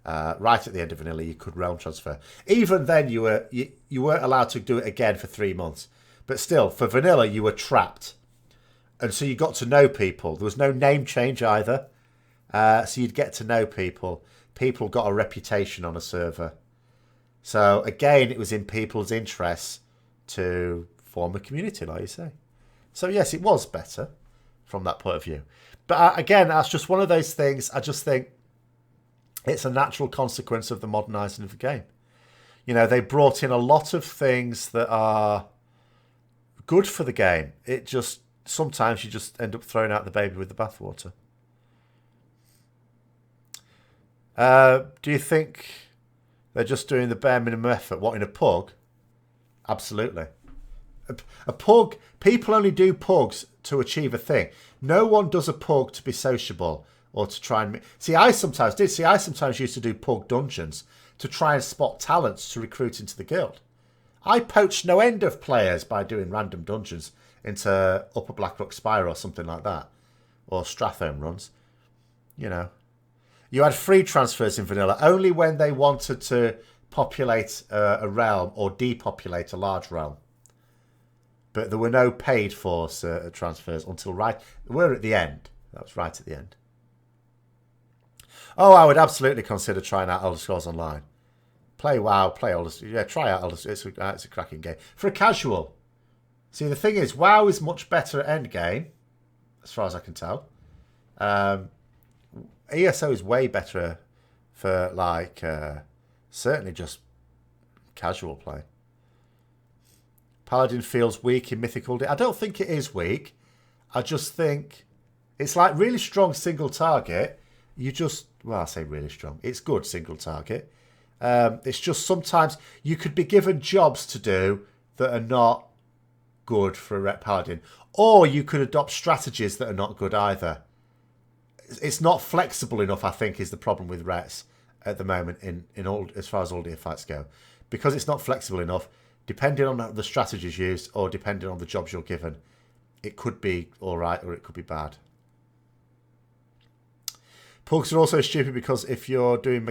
Right at the end of vanilla, you could realm transfer. Even then, you weren't allowed to do it again for 3 months. But still, for vanilla, you were trapped. And so you got to know people. There was no name change either. So you'd get to know people. People got a reputation on a server. So again, it was in people's interests to form a community, like you say. So yes, it was better from that point of view. But again, that's just one of those things. I just think it's a natural consequence of the modernising of the game. You know, they brought in a lot of things that are good for the game. It just, sometimes you just end up throwing out the baby with the bathwater. Do you think they're just doing the bare minimum effort? What, in a pug? Absolutely. A pug, people only do pugs to achieve a thing. No one does a pug to be sociable or to try and... I sometimes used to do pug dungeons to try and spot talents to recruit into the guild. I poached no end of players by doing random dungeons into Upper Blackrock Spire or something like that. Or Strathome runs. You know. You had free transfers in vanilla only when they wanted to populate a realm or depopulate a large realm. But there were no paid for transfers until we're at the end. That was right at the end. Oh, I would absolutely consider trying out Elder Scrolls Online. Play WoW, play Elder Scrolls. Yeah, try out Elder Scrolls. It's a cracking game. For a casual. See, the thing is, WoW is much better at endgame, as far as I can tell. ESO is way better for, like, certainly just casual play. Paladin feels weak in Mythical Day. I don't think it is weak. I just think it's like really strong single target. You just, well, I say really strong. It's good single target. It's just sometimes you could be given jobs to do that are not good for a Ret Paladin. Or you could adopt strategies that are not good either. It's not flexible enough, I think, is the problem with Rets at the moment in all, as far as Uldir fights go. Because it's not flexible enough, depending on the strategies used or depending on the jobs you're given, it could be all right or it could be bad. Pugs are also stupid because if you're doing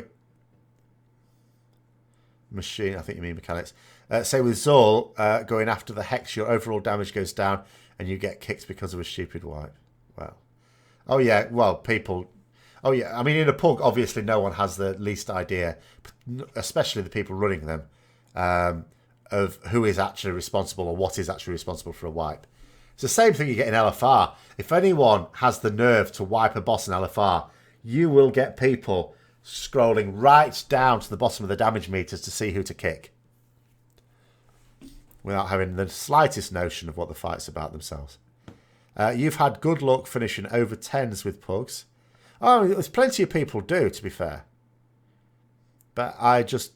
machine, I think you mean mechanics, say with Zol going after the Hex, your overall damage goes down and you get kicked because of a stupid wipe. Well, oh yeah, well, people... Oh yeah, I mean, in a pug, obviously no one has the least idea, especially the people running them, of who is actually responsible or what is actually responsible for a wipe. It's the same thing you get in LFR. If anyone has the nerve to wipe a boss in LFR, you will get people scrolling right down to the bottom of the damage meters to see who to kick, without having the slightest notion of what the fight's about themselves. You've had good luck finishing over 10s with pugs. Oh, there's plenty of people do, to be fair. But I just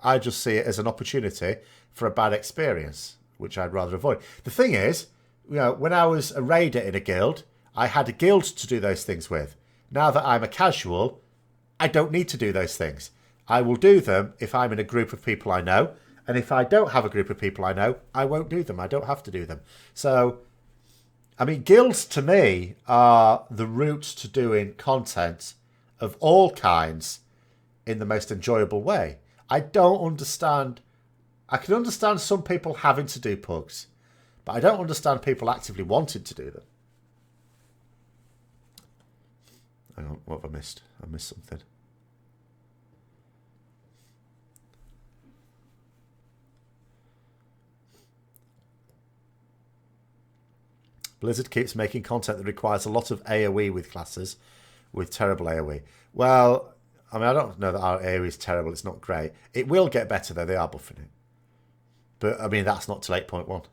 see it as an opportunity for a bad experience, which I'd rather avoid. The thing is, you know, when I was a raider in a guild, I had a guild to do those things with. Now that I'm a casual, I don't need to do those things. I will do them if I'm in a group of people I know. And if I don't have a group of people I know, I won't do them. I don't have to do them. So... I mean, guilds to me are the route to doing content of all kinds in the most enjoyable way. I don't understand... I can understand some people having to do pugs, but I don't understand people actively wanting to do them. Hang on, what have I missed? I missed something. Blizzard keeps making content that requires a lot of AoE with classes with terrible AoE. Well, I mean, I don't know that our AoE is terrible. It's not great. It will get better, though. They are buffing it. But, I mean, that's not till 8.1.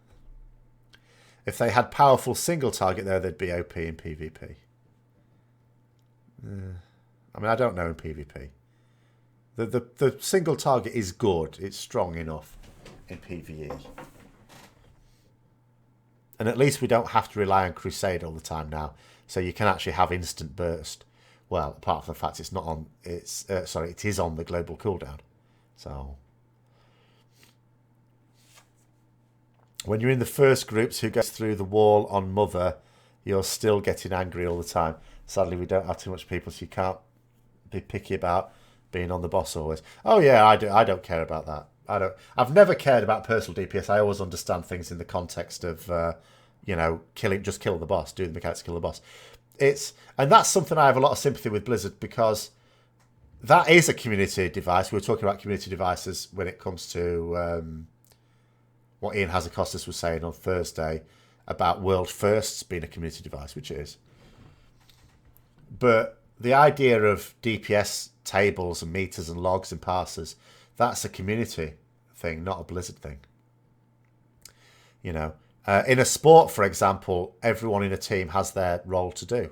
If they had powerful single target, though, they'd be OP in PvP. I mean, I don't know in PvP. The single target is good. It's strong enough in PvE. And at least we don't have to rely on Crusade all the time now. So you can actually have instant burst. Well, apart from the fact it's not on... it is on the global cooldown. So... when you're in the first groups who goes through the wall on Mother, you're still getting angry all the time. Sadly, we don't have too much people, so you can't be picky about being on the boss always. Oh, yeah, I don't care about that. I've never cared about personal DPS. I always understand things in the context of, just kill the boss, do the mechanics to kill the boss. And that's something I have a lot of sympathy with Blizzard, because that is a community device. We were talking about community devices when it comes to what Ian Hazakostas was saying on Thursday about World Firsts being a community device, which it is. But the idea of DPS tables and meters and logs and parsers, That's a community thing, not a Blizzard thing. You know, in a sport, for example, everyone in a team has their role to do.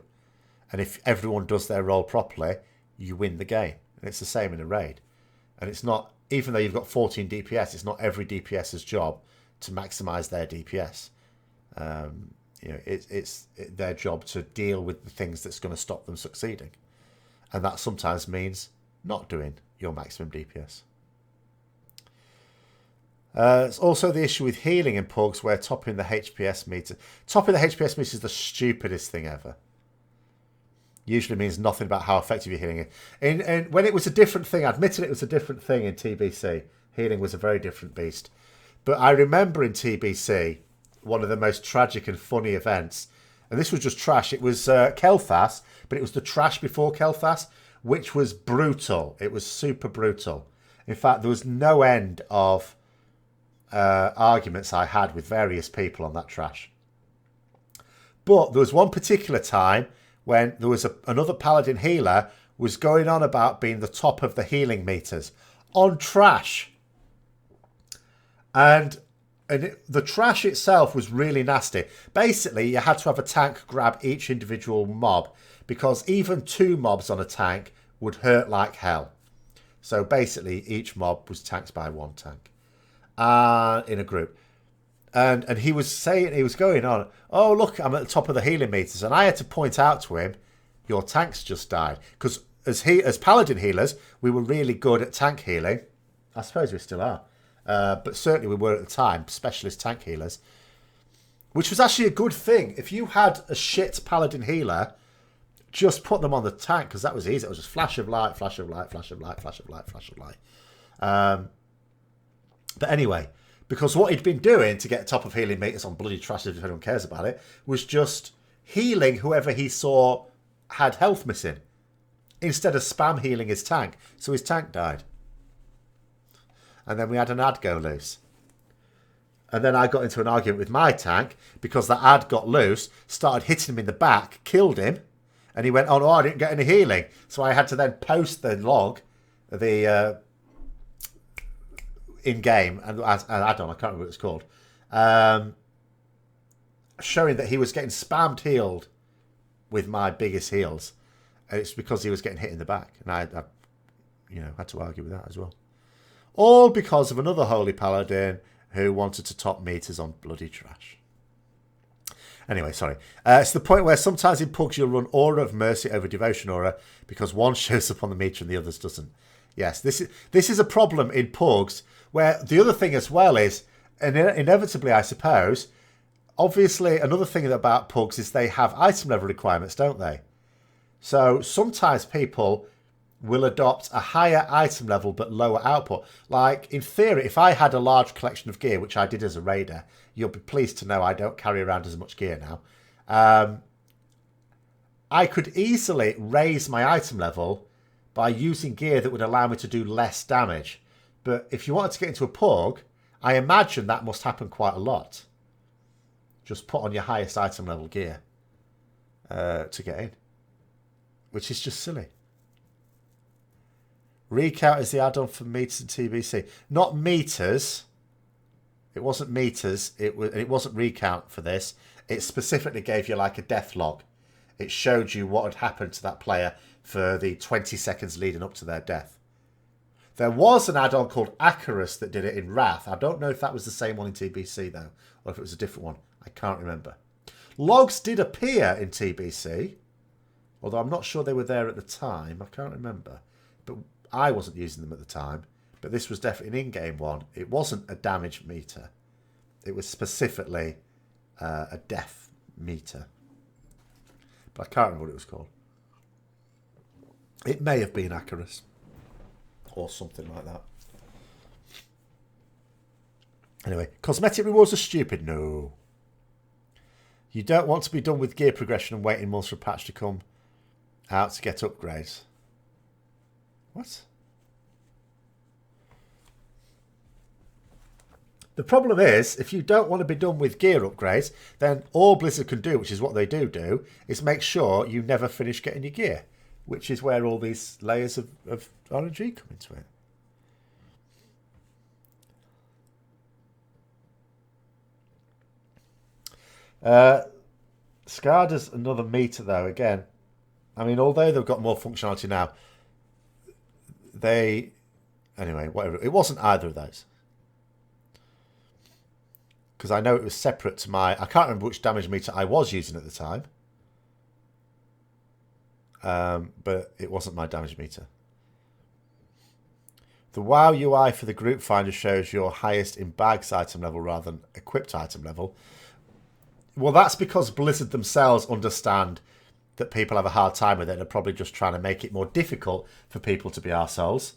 And if everyone does their role properly, you win the game. And it's the same in a raid. And it's not, even though you've got 14 DPS, it's not every DPS's job to maximize their DPS. You know, it's their job to deal with the things that's going to stop them succeeding. And that sometimes means not doing your maximum DPS. It's also the issue with healing in pugs where topping the HPS meter. Topping the HPS meter is the stupidest thing ever. Usually means nothing about how effective you're healing it. And when it was a different thing, I admitted it was a different thing in TBC. Healing was a very different beast. But I remember in TBC, one of the most tragic and funny events, and this was just trash. It was Kel'Thas, but it was the trash before Kel'Thas, which was brutal. It was super brutal. In fact, there was no end of arguments I had with various people on that trash. But there was one particular time when there was another paladin healer was going on about being the top of the healing meters on trash. And the trash itself was really nasty. Basically, you had to have a tank grab each individual mob because even 2 mobs on a tank would hurt like hell. So basically, each mob was tanked by 1 tank in a group. And he was saying, he was going on, oh, look, I'm at the top of the healing meters. And I had to point out to him, your tanks just died. Because as paladin healers, we were really good at tank healing. I suppose we still are. But certainly we were at the time, specialist tank healers. Which was actually a good thing. If you had a shit paladin healer, just put them on the tank, because that was easy. It was just flash of light, flash of light, flash of light, flash of light, flash of light. But anyway, because what he'd been doing to get top of healing meters on bloody trash, if anyone cares about it, was just healing whoever he saw had health missing, instead of spam healing his tank. So his tank died. And then we had an ad go loose. And then I got into an argument with my tank because that ad got loose, started hitting him in the back, killed him, and he went, oh no, I didn't get any healing. So I had to then post the log, the in-game, and an add-on, I can't remember what it's called, showing that he was getting spammed healed with my biggest heals. And it's because he was getting hit in the back. And I had to argue with that as well. All because of another holy paladin who wanted to top meters on bloody trash. Anyway, sorry. It's the point where sometimes in pugs you'll run Aura of Mercy over Devotion Aura because one shows up on the meter and the others doesn't. Yes, this is a problem in pugs, where the other thing as well is, and inevitably I suppose, obviously another thing about pugs is they have item level requirements, don't they? So sometimes people will adopt a higher item level but lower output. Like, in theory, if I had a large collection of gear, which I did as a raider, you'll be pleased to know I don't carry around as much gear now. I could easily raise my item level by using gear that would allow me to do less damage. But if you wanted to get into a pug, I imagine that must happen quite a lot. Just put on your highest item level gear to get in. Which is just silly. Recount is the add-on for meters and TBC. Not meters. It wasn't meters. It wasn't recount for this. It specifically gave you like a death log. It showed you what had happened to that player for the 20 seconds leading up to their death. There was an add-on called Acarus that did it in Wrath. I don't know if that was the same one in TBC though, or if it was a different one. I can't remember. Logs did appear in TBC, although I'm not sure they were there at the time. I can't remember. But I wasn't using them at the time. But this was definitely an in-game one. It wasn't a damage meter. It was specifically a death meter. But I can't remember what it was called. It may have been Acarus. Or something like that. Anyway, cosmetic rewards are stupid. No. You don't want to be done with gear progression and waiting months for a patch to come out to get upgrades. What? The problem is, if you don't want to be done with gear upgrades, then all Blizzard can do, which is what they do, is make sure you never finish getting your gear, which is where all these layers of RNG come into it. SCADA's another meter, though, again. I mean, although they've got more functionality now, they... Anyway, whatever. It wasn't either of those. Because I know it was separate to my... I can't remember which damage meter I was using at the time. But it wasn't my damage meter. The WoW UI for the group finder shows your highest in bags item level rather than equipped item level. Well, that's because Blizzard themselves understand that people have a hard time with it and are probably just trying to make it more difficult for people to be arseholes.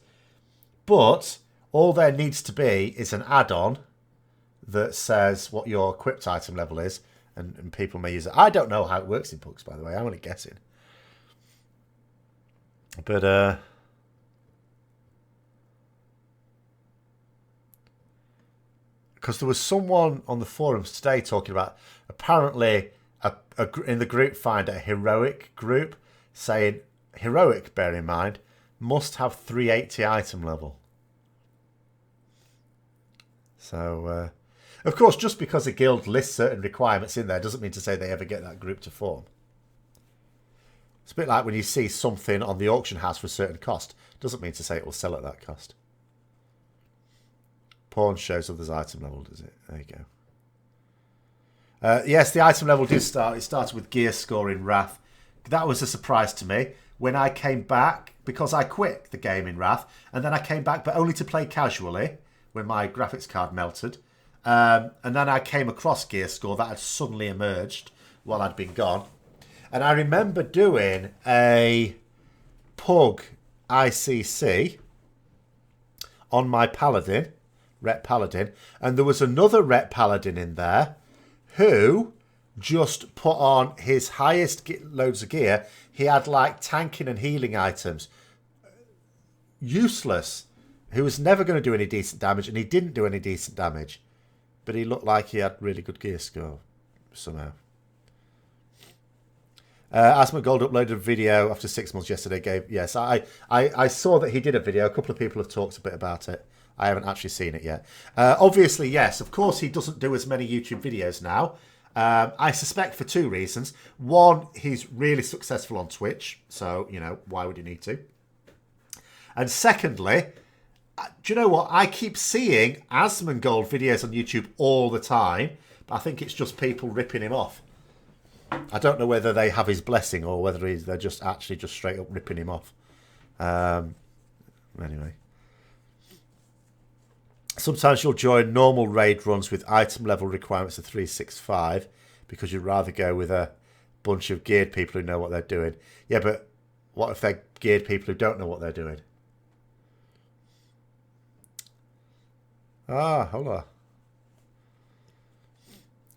But all there needs to be is an add-on that says what your equipped item level is, and people may use it. I don't know how it works in books, by the way. I'm only guessing. But, because there was someone on the forums today talking about apparently in the group finder, a heroic group, saying heroic, bear in mind, must have 380 item level. So, of course, just because a guild lists certain requirements in there doesn't mean to say they ever get that group to form. It's a bit like when you see something on the auction house for a certain cost. Doesn't mean to say it will sell at that cost. Pawn shows others item level, does it? There you go. Yes, the item level did start. It started with gear score in Wrath. That was a surprise to me. When I came back, because I quit the game in Wrath, and then I came back, but only to play casually, when my graphics card melted. And then I came across gear score that had suddenly emerged while I'd been gone. And I remember doing a Pug ICC on my Paladin, Rep Paladin, and there was another Rep Paladin in there who just put on his highest loads of gear. He had like tanking and healing items. Useless. Who was never going to do any decent damage, and he didn't do any decent damage. But he looked like he had really good gear score somehow. Asmongold uploaded a video after 6 months yesterday. Yes, I saw that he did a video. A couple of people have talked a bit about it. I haven't actually seen it yet. Obviously, yes, of course he doesn't do as many YouTube videos now. I suspect for two reasons. One, he's really successful on Twitch. So, you know, why would he need to? And secondly, do you know what? I keep seeing Asmongold videos on YouTube all the time. But I think it's just people ripping him off. I don't know whether they have his blessing or whether they're just actually just straight up ripping him off. Anyway. Sometimes you'll join normal raid runs with item level requirements of 365 because you'd rather go with a bunch of geared people who know what they're doing. Yeah, but what if they're geared people who don't know what they're doing? Ah, hold on.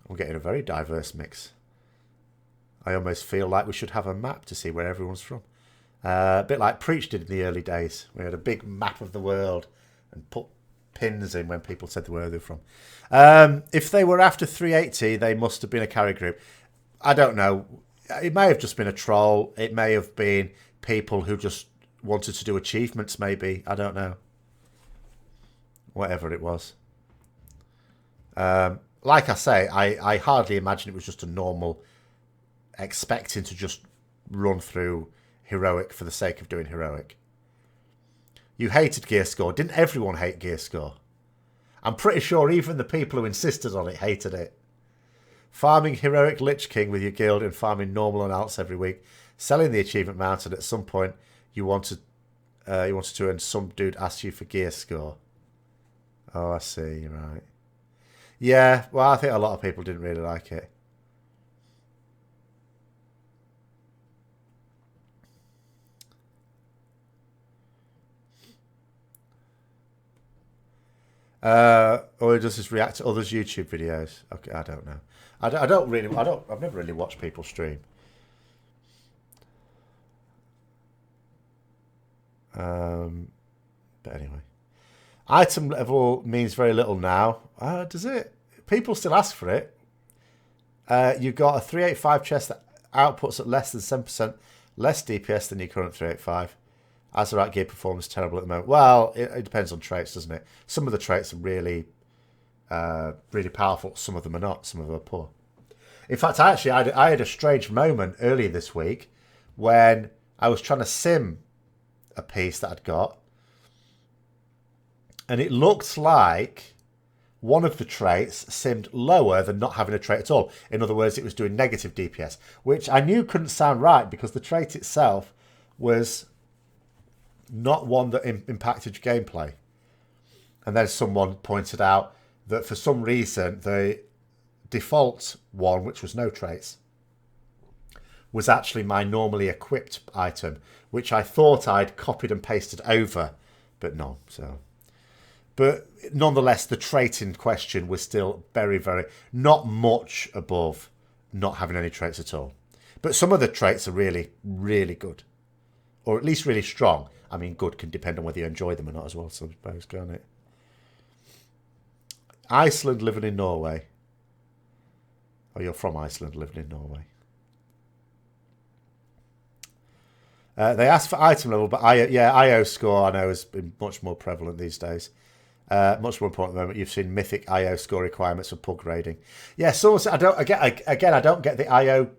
I'm getting a very diverse mix. I almost feel like we should have a map to see where everyone's from. A bit like Preach did in the early days. We had a big map of the world and put pins in when people said where they're from. If they were after 380, they must have been a carry group. I don't know. It may have just been a troll. It may have been people who just wanted to do achievements, maybe. I don't know. Whatever it was. Like I say, I hardly imagine it was just a normal expecting to just run through heroic for the sake of doing heroic. You hated gear score. Didn't everyone hate gear score? I'm pretty sure even the people who insisted on it hated it. Farming heroic Lich King with your guild and farming normal and alts every week. Selling the achievement mount, and at some point you wanted to, and some dude asked you for gear score. Oh, I see. Right. Yeah. Well, I think a lot of people didn't really like it. Or does this react to others' YouTube videos? Okay, I don't know. I've never really watched people stream. But anyway, item level means very little now. Does it? People still ask for it. You've got a 385 chest that outputs at less than 7% less DPS than your current 385. Azeroth gear performance terrible at the moment. Well, it depends on traits, doesn't it? Some of the traits are really, really powerful. Some of them are not. Some of them are poor. In fact, I had a strange moment earlier this week when I was trying to sim a piece that I'd got, and it looked like one of the traits simmed lower than not having a trait at all. In other words, it was doing negative DPS, which I knew couldn't sound right because the trait itself was not one that impacted gameplay. And then someone pointed out that for some reason the default one, which was no traits, was actually my normally equipped item, which I thought I'd copied and pasted over, but no. But nonetheless, the trait in question was still very, very, not much above not having any traits at all. But some of the traits are really, really good. Or at least really strong. I mean, good can depend on whether you enjoy them or not as well, so I suppose, can't it? Iceland living in Norway. Oh, you're from Iceland living in Norway. They asked for item level, but IO score I know has been much more prevalent these days. Much more important at the moment. You've seen mythic IO score requirements for pug raiding. Yeah, so I don't get the IO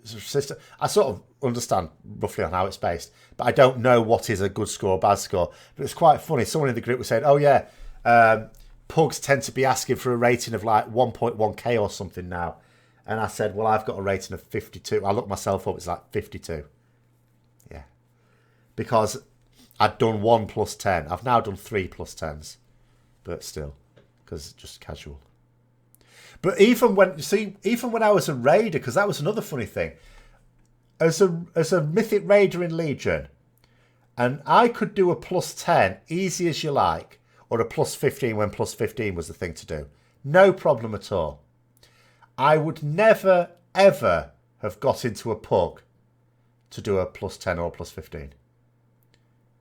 system. I sort of understand roughly on how it's based, but I don't know what is a good score or bad score. But it's quite funny. Someone in the group was saying, "Oh yeah, pugs tend to be asking for a rating of like 1.1k or something now," and I said, "Well, I've got a rating of 52." I looked myself up; it's like 52. Yeah, because I'd done 1 plus 10. I've now done 3 plus 10s. But still, because just casual. But even when I was a raider, because that was another funny thing, as a mythic raider in Legion, and I could do a plus 10 easy as you like, or a plus 15 when plus 15 was the thing to do. No problem at all. I would never, ever have got into a pug to do a plus 10 or plus 15.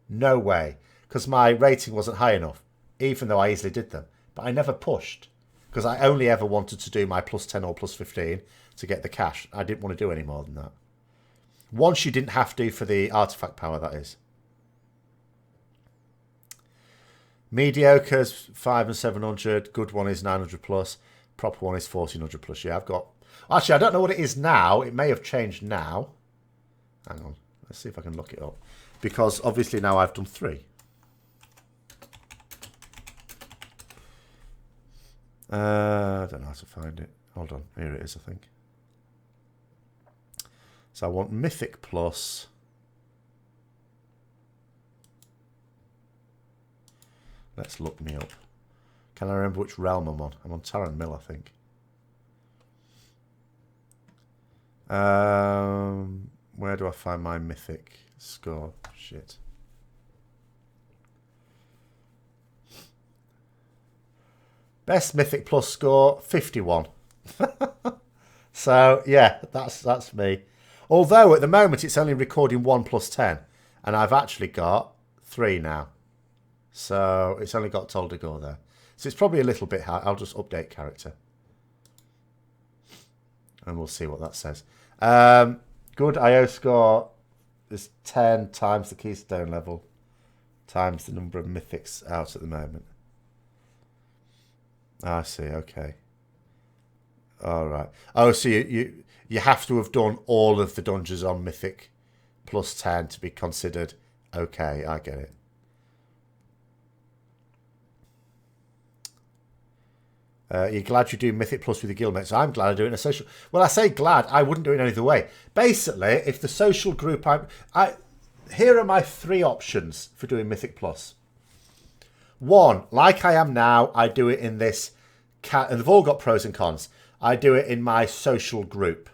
No way, because my rating wasn't high enough. Even though I easily did them. But I never pushed. Because I only ever wanted to do my plus 10 or plus 15 to get the cash. I didn't want to do any more than that. Once you didn't have to for the artifact power, that is. Mediocre's 5 and 700. Good one is 900 plus. Proper one is 1400 plus. Yeah, I've got... Actually, I don't know what it is now. It may have changed now. Hang on. Let's see if I can look it up. Because obviously now I've done 3. I don't know how to find it. Hold on. Here it is, I think. So I want Mythic Plus. Let's look me up. Can I remember which realm I'm on? I'm on Taran Mill, I think. Where do I find my Mythic score? Shit. Best Mythic Plus score, 51. So, yeah, that's me. Although, at the moment, it's only recording 1 plus 10. And I've actually got 3 now. So, it's only got Uldir there. So, it's probably a little bit high. I'll just update character. And we'll see what that says. Good IO score is 10 times the keystone level. Times the number of mythics out at the moment. I see, okay. All right. Oh, so you have to have done all of the dungeons on Mythic plus 10 to be considered okay. I get it. You're glad you do Mythic Plus with your guildmates. I'm glad I do it in a social... Well, I say glad. I wouldn't do it any other way. Basically, if the social group... Here are my 3 options for doing Mythic Plus. 1, like I am now, I do it in this... And they've all got pros and cons. I do it in my social group.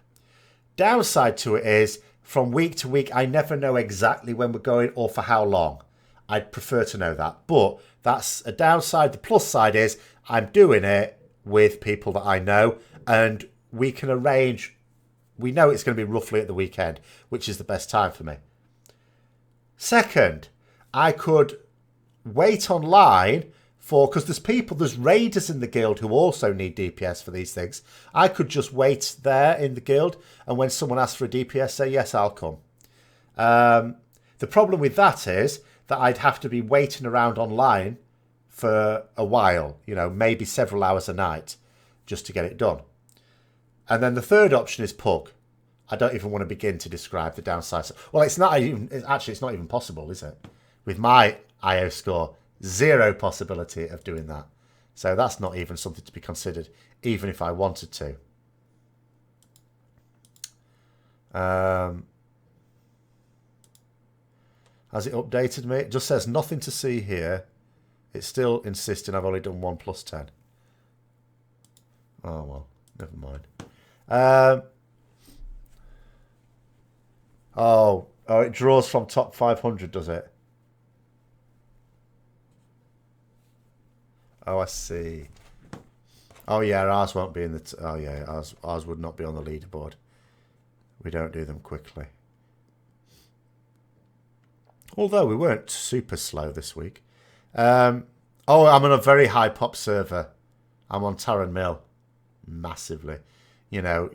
Downside to it is, from week to week, I never know exactly when we're going or for how long. I'd prefer to know that. But that's a downside. The plus side is, I'm doing it with people that I know. And we can arrange... We know it's going to be roughly at the weekend, which is the best time for me. Second, I could... wait online for, because there's raiders in the guild who also need DPS for these things. I could just wait there in the guild, and when someone asks for a DPS, say yes, I'll come. The problem with that is that I'd have to be waiting around online for a while, maybe several hours a night, just to get it done. And then the third option is Pug. I don't even want to begin to describe the downside. Well, it's not even, actually, it's not even possible, is it? With my IO score, zero possibility of doing that. So that's not even something to be considered, even if I wanted to. Has it updated me? It just says nothing to see here. It's still insisting I've only done 1 plus 10. Oh, well, never mind. Oh, it draws from top 500, does it? Oh, I see. Oh, yeah, ours won't be in the... oh, yeah, ours would not be on the leaderboard. We don't do them quickly. Although we weren't super slow this week. Oh, I'm on a very high pop server. I'm on Taran Mill. Massively. You know,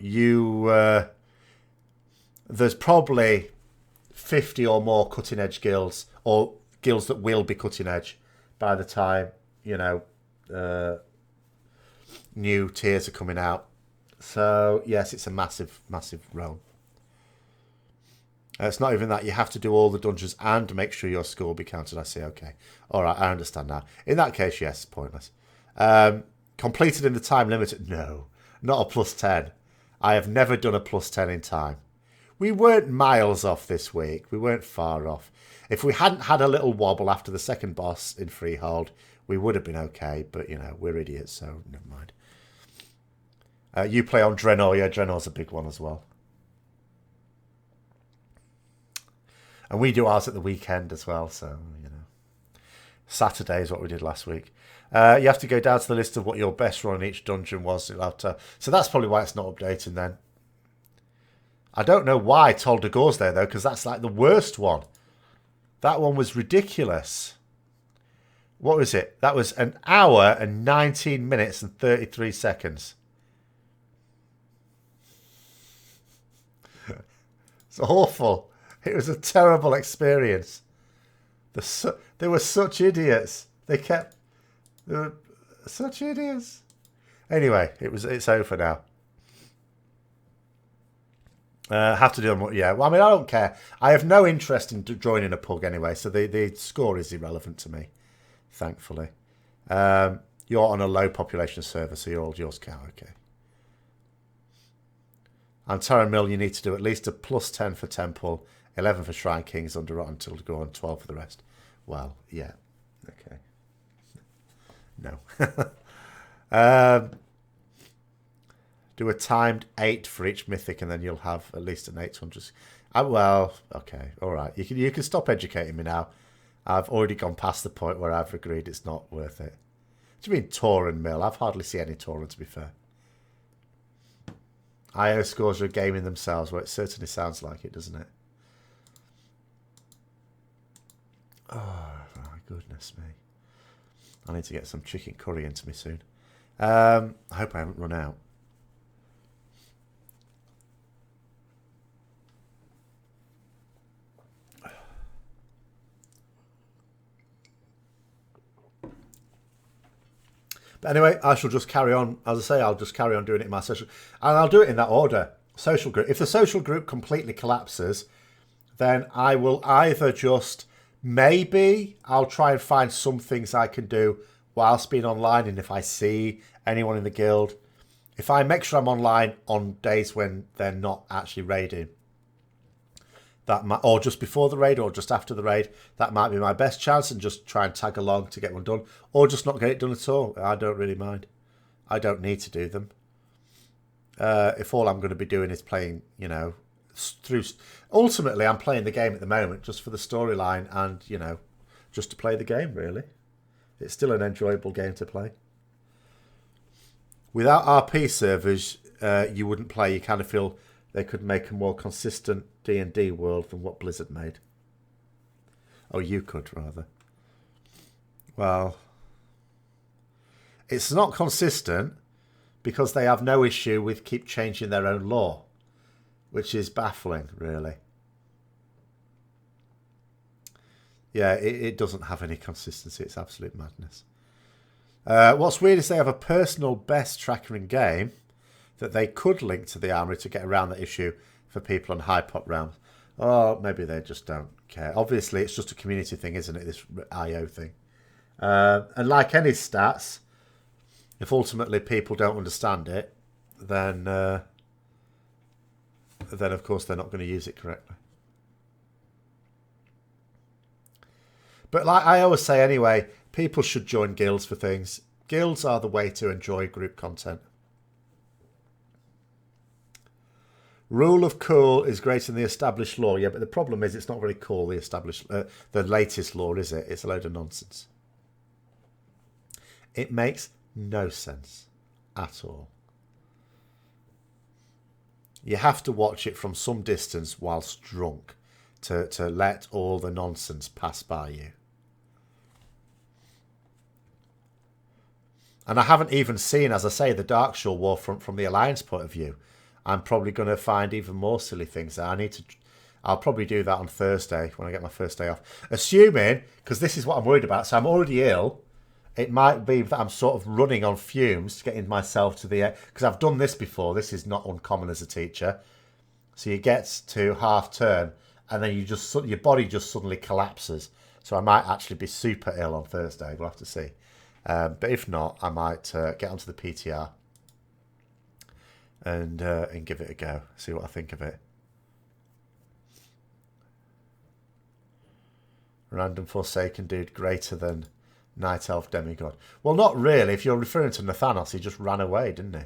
there's probably 50 or more cutting edge guilds, or guilds that will be cutting edge by the time, you know, new tiers are coming out. So, yes, it's a massive, massive realm. It's not even that. You have to do all the dungeons and make sure your score will be counted. I see. Okay. All right. I understand now. In that case, yes, pointless. Completed in the time limit? No, not a plus 10. I have never done a plus 10 in time. We weren't miles off this week. We weren't far off. If we hadn't had a little wobble after the second boss in Freehold, we would have been okay. But, you know, we're idiots, so never mind. You play on Draenor. Yeah, Draenor's a big one as well. And we do ours at the weekend as well, so, you know. Saturday is what we did last week. You have to go down to the list of what your best run in each dungeon was. So that's probably why it's not updating then. I don't know why Tol Dagor's there, though, because that's like the worst one. That one was ridiculous. What was it? That was 1 hour and 19 minutes and 33 seconds. It's awful. It was a terrible experience. They were such idiots. They were such idiots. Anyway, it's over now. Have to do them. Yeah. Well, I mean, I don't care. I have no interest in joining a pug anyway, so the score is irrelevant to me, thankfully. You're on a low population server, so yours count. Okay. On Taran Mill, you need to do at least a plus 10 for Temple, 11 for Shrine Kings, under until to go on 12 for the rest. Well, yeah. Okay. No. Do a timed 8 for each mythic, and then you'll have at least an 800. Well, okay, all right. You can stop educating me now. I've already gone past the point where I've agreed it's not worth it. What do you mean Tauren Mill? I've hardly seen any Tauren, to be fair. IO scores are a game in themselves. Well, it certainly sounds like it, doesn't it? Oh, my goodness me. I need to get some chicken curry into me soon. I hope I haven't run out. But anyway, I shall just carry on. As I say, I'll just carry on doing it in my social... And I'll do it in that order. Social group. If the social group completely collapses, then I will either just... Maybe I'll try and find some things I can do whilst being online, and if I see anyone in the guild. If I make sure I'm online on days when they're not actually raiding, or just before the raid or just after the raid, that might be my best chance, and just try and tag along to get one done, or just not get it done at all. I don't really mind. I don't need to do them. If all I'm going to be doing is playing, you know, through... Ultimately, I'm playing the game at the moment just for the storyline and, you know, just to play the game, really. It's still an enjoyable game to play. Without RP servers, you wouldn't play. You kind of feel they could make a more consistent D&D world than what Blizzard made. Oh, you could, rather. Well, it's not consistent because they have no issue with keep changing their own lore, which is baffling, really. Yeah, it doesn't have any consistency. It's absolute madness. What's weird is they have a personal best tracker in game. that they could link to the armory to get around that issue for people on high pop realms. Or maybe they just don't care. Obviously, it's just a community thing, isn't it? This IO thing. And like any stats, if ultimately people don't understand it, then of course they're not going to use it correctly. But like I always say anyway, people should join guilds for things. Guilds are the way to enjoy group content. Rule of cool is greater than the established law. Yeah, but the problem is it's not very cool, the latest law, is it? It's a load of nonsense. It makes no sense at all. You have to watch it from some distance whilst drunk to let all the nonsense pass by you. And I haven't even seen, as I say, the Darkshore Warfront from the Alliance point of view. I'm probably going to find even more silly things there. I'll probably do that on Thursday when I get my first day off. Assuming, because this is what I'm worried about, so I'm already ill. It might be that I'm sort of running on fumes, getting myself to the... Because I've done this before. This is not uncommon as a teacher. So you get to half term and then your body just suddenly collapses. So I might actually be super ill on Thursday. We'll have to see. But if not, I might get onto the PTR and give it a go. See what I think of it. Random Forsaken dude greater than Night Elf Demigod. Well, not really. If you're referring to Nathanos, he just ran away, didn't he?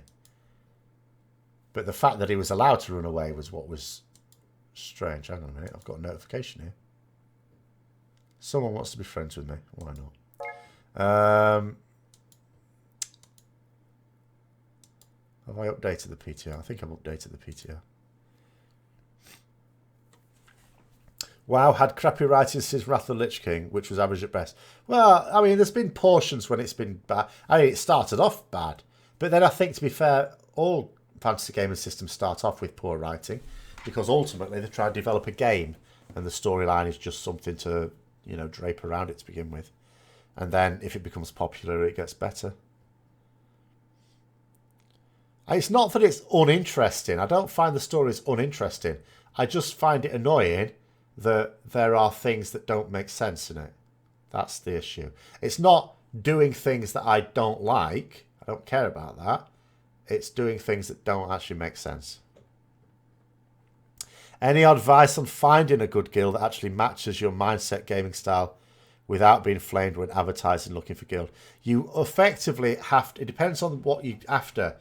But the fact that he was allowed to run away was what was strange. Hang on a minute. I've got a notification here. Someone wants to be friends with me. Why not? Have I updated the PTR? I think I've updated the PTR. WoW had crappy writing since Wrath of the Lich King, which was average at best. Well, I mean, there's been portions when it's been bad. I mean, it started off bad. But then I think, to be fair, all fantasy gaming systems start off with poor writing because ultimately they try to develop a game and the storyline is just something to, drape around it to begin with. And then if it becomes popular, it gets better. It's not that it's uninteresting. I don't find the stories uninteresting. I just find it annoying that there are things that don't make sense in it. That's the issue. It's not doing things that I don't like. I don't care about that. It's doing things that don't actually make sense. Any advice on finding a good guild that actually matches your mindset gaming style without being flamed when advertising looking for guild? You effectively have to... It depends on what you're after.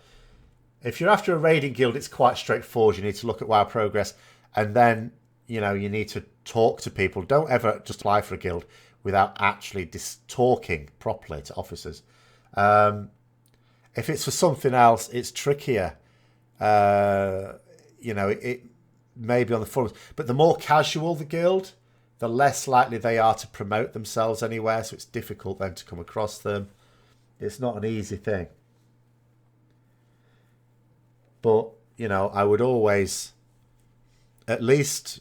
If you're after a raiding guild, it's quite straightforward. You need to look at WoW progress and then... you need to talk to people. Don't ever just apply for a guild without actually talking properly to officers. If it's for something else, it's trickier. It may be on the forums. But the more casual the guild, the less likely they are to promote themselves anywhere. So it's difficult then to come across them. It's not an easy thing. But, I would always at least...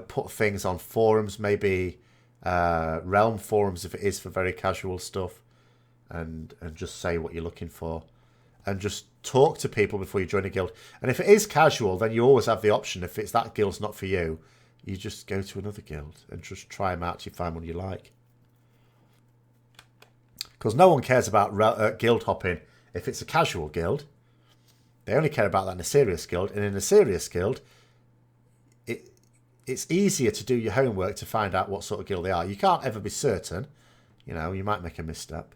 put things on forums, maybe Realm forums if it is for very casual stuff, and just say what you're looking for, and just talk to people before you join a guild. And if it is casual, then you always have the option. If it's that guild's not for you, you just go to another guild and just try them out till you find one you like. Because no one cares about guild hopping if it's a casual guild. They only care about that in a serious guild, and in a serious guild, it's easier to do your homework to find out what sort of guild they are. You can't ever be certain. You might make a misstep.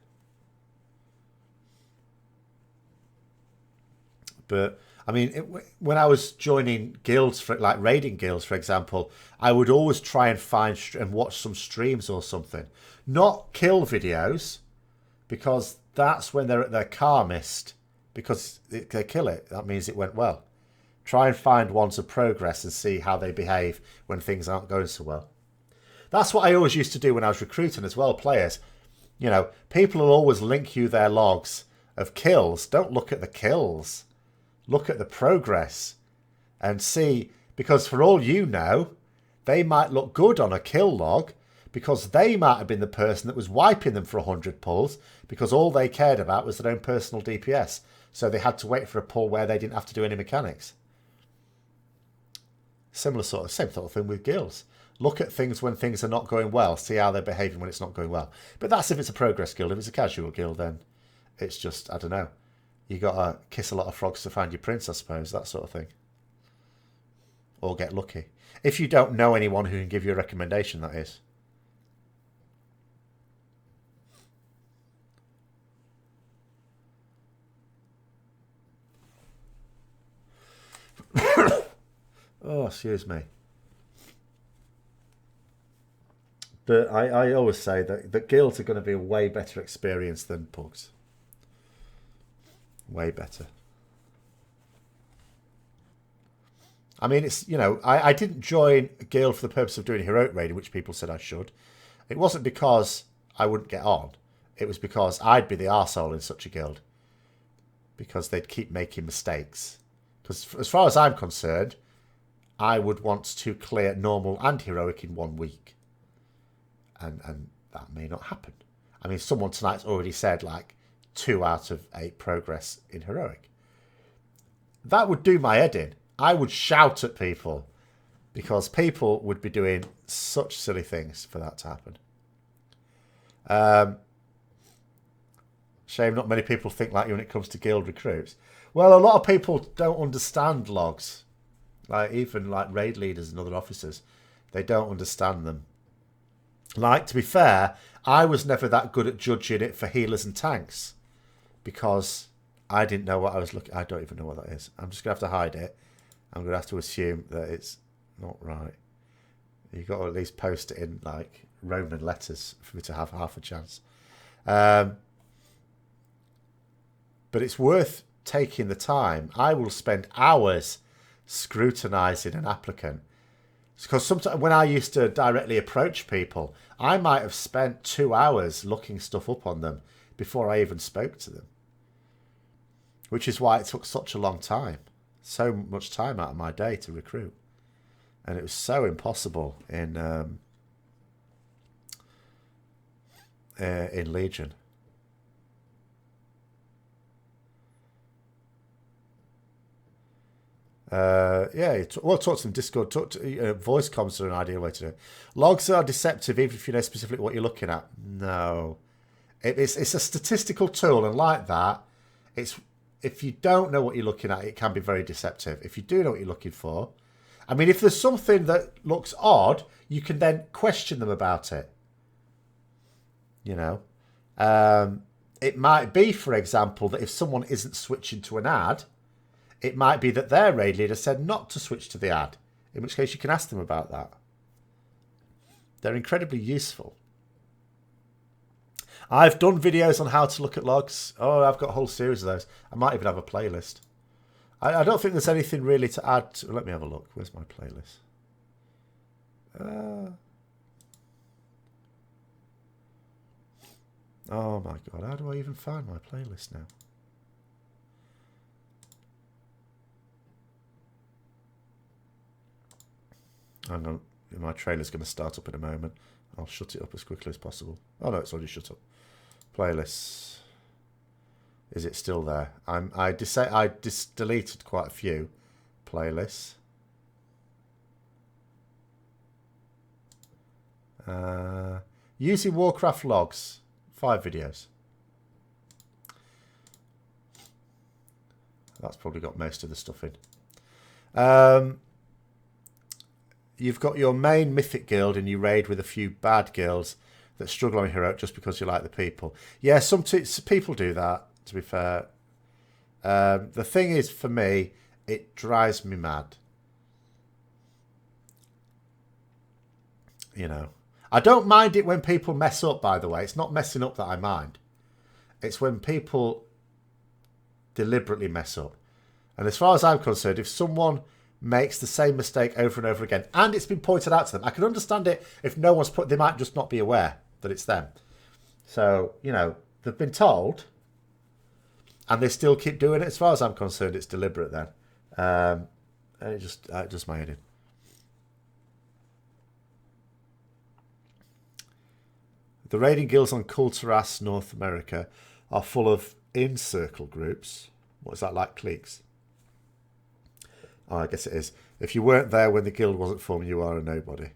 But, I mean, when I was joining guilds, like raiding guilds, for example, I would always try and find and watch some streams or something. Not kill videos, because that's when they're at their calmest. Because they kill it. That means it went well. Try and find ones of progress and see how they behave when things aren't going so well. That's what I always used to do when I was recruiting as well, players. People will always link you their logs of kills. Don't look at the kills. Look at the progress and see, because for all you know, they might look good on a kill log because they might have been the person that was wiping them for 100 pulls because all they cared about was their own personal DPS. So they had to wait for a pull where they didn't have to do any mechanics. Same sort of thing with guilds. Look at things when things are not going well. See how they're behaving when it's not going well. But that's if it's a progress guild. If it's a casual guild, then it's just, I don't know. You got to kiss a lot of frogs to find your prince, I suppose. That sort of thing. Or get lucky. If you don't know anyone who can give you a recommendation, that is. Oh, excuse me. But I always say that guilds are going to be a way better experience than pugs. Way better. I mean, it's, you know, I didn't join a guild for the purpose of doing heroic raiding, which people said I should. It wasn't because I wouldn't get on. It was because I'd be the arsehole in such a guild. Because they'd keep making mistakes. Because as far as I'm concerned, I would want to clear normal and heroic in 1 week. And that may not happen. I mean, someone tonight's already said, like, 2 out of 8 progress in heroic. That would do my head in. I would shout at people because people would be doing such silly things for that to happen. Shame not many people think like you when it comes to guild recruits. Well, a lot of people don't understand logs. Like, even like raid leaders and other officers, they don't understand them. Like, to be fair, I was never that good at judging it for healers and tanks because I didn't know what I was looking. I don't even know what that is. I'm just going to have to hide it. I'm going to have to assume that it's not right. You've got to at least post it in, like, Roman letters for me to have half a chance. But it's worth taking the time. I will spend hours scrutinising an applicant. Because sometimes when I used to directly approach people, I might have spent 2 hours looking stuff up on them before I even spoke to them. Which is why it took such a long time. So much time out of my day to recruit. And it was so impossible in Legion. Talk to them Discord. Voice comms are an ideal way to do it. Logs are deceptive even if you know specifically what you're looking at. No. It's a statistical tool, and like that, if you don't know what you're looking at, it can be very deceptive. If you do know what you're looking for, I mean, if there's something that looks odd, you can then question them about it. You know? It might be, for example, that if someone isn't switching to an ad, it might be that their raid leader said not to switch to the ad, in which case you can ask them about that. They're incredibly useful. I've done videos on how to look at logs. Oh, I've got a whole series of those. I might even have a playlist. I don't think there's anything really to add to... Let me have a look. Where's my playlist? Oh my god, how do I even find my playlist now? Hang on, my trailer's going to start up in a moment. I'll shut it up as quickly as possible. Oh no, it's already shut up. Playlists. Is it still there? I deleted quite a few playlists. Using Warcraft logs. 5 videos. That's probably got most of the stuff in. You've got your main mythic guild and you raid with a few bad guilds that struggle on heroic just because you like the people. Yeah, some people do that, to be fair. The thing is, for me, it drives me mad. You know. I don't mind it when people mess up, by the way. It's not messing up that I mind. It's when people deliberately mess up. And as far as I'm concerned, if someone makes the same mistake over and over again, and it's been pointed out to them, I can understand it if no one's they might just not be aware that it's them. So, you know, they've been told, and they still keep doing it. As far as I'm concerned, it's deliberate then. And it just my head in. The raiding guilds on Kulturas, North America, are full of in-circle groups. What is that like, cliques? Oh, I guess it is. If you weren't there when the guild wasn't formed, you are a nobody.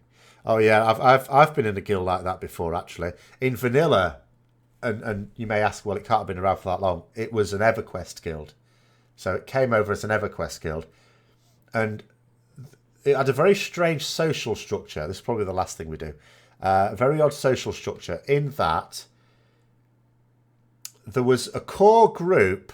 Oh yeah, I've been in a guild like that before, actually. In vanilla, and you may ask, well, it can't have been around for that long. It was an EverQuest guild. So it came over as an EverQuest guild. And it had a very strange social structure. This is probably the last thing we do. A very odd social structure in that there was a core group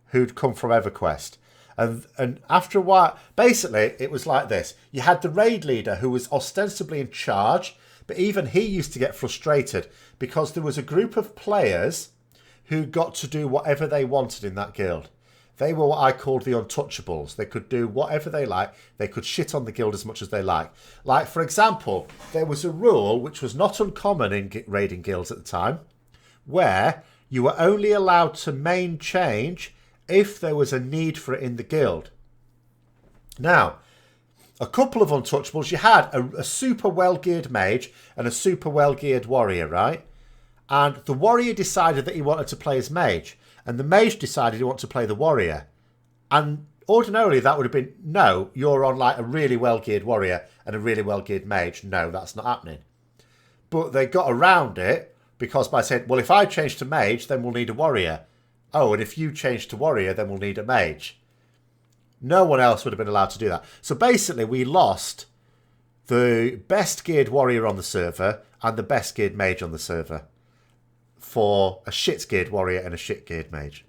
who'd come from EverQuest. And after a while, basically, it was like this. You had the raid leader who was ostensibly in charge, but even he used to get frustrated because there was a group of players who got to do whatever they wanted in that guild. They were what I called the untouchables. They could do whatever they like. They could shit on the guild as much as they like. Like, for example, there was a rule which was not uncommon in raiding guilds at the time, where you were only allowed to main change if there was a need for it in the guild. Now, a couple of untouchables. You had a super well-geared mage and a super well-geared warrior, right? And the warrior decided that he wanted to play as mage, and the mage decided he wanted to play the warrior. And ordinarily that would have been, no, you're on like a really well-geared warrior and a really well-geared mage. No, that's not happening. But they got around it because by saying, well, if I change to mage, then we'll need a warrior. Oh, and if you change to warrior, then we'll need a mage. No one else would have been allowed to do that. So basically, we lost the best geared warrior on the server and the best geared mage on the server for a shit geared warrior and a shit geared mage.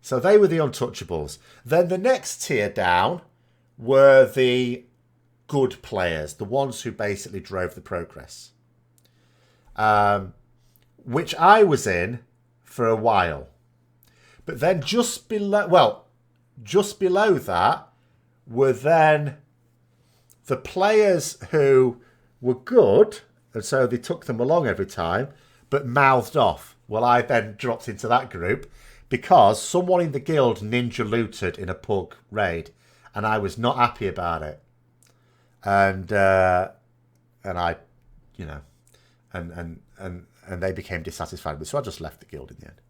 So they were the untouchables. Then the next tier down were the good players, the ones who basically drove the progress, which I was in for a while. But then just below that were then the players who were good, and so they took them along every time, but mouthed off. Well, I then dropped into that group because someone in the guild ninja looted in a pug raid, and I was not happy about it. And I, you know, and they became dissatisfied with it, so I just left the guild in the end.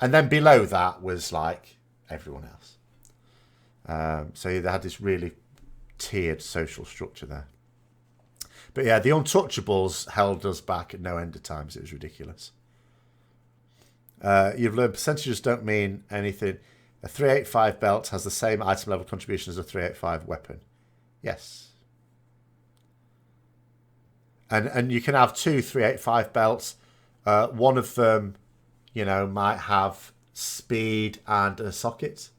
And then below that was like everyone else. So they had this really tiered social structure there. But yeah, the untouchables held us back at no end of times. It was ridiculous. You've learned percentages don't mean anything. A 385 belt has the same item level contribution as a 385 weapon. Yes. And you can have two 385 belts. One of them, you know, might have speed and a socket,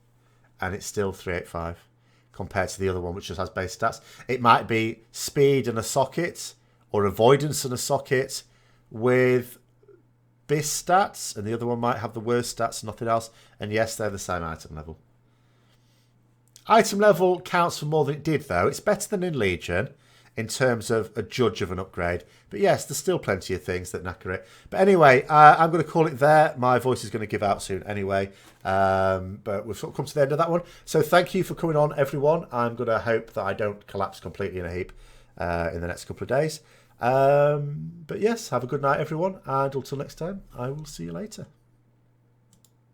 and it's still 385 compared to the other one, which just has base stats. It might be speed and a socket, or avoidance and a socket with bis stats, and the other one might have the worst stats, nothing else. And yes, they're the same item level. Item level counts for more than it did, though. It's better than in Legion in terms of a judge of an upgrade. But yes, there's still plenty of things that knacker it. But anyway, I'm going to call it there. My voice is going to give out soon anyway. But we've sort of come to the end of that one. So thank you for coming on, everyone. I'm going to hope that I don't collapse completely in a heap in the next couple of days. But yes, have a good night, everyone. And until next time, I will see you later.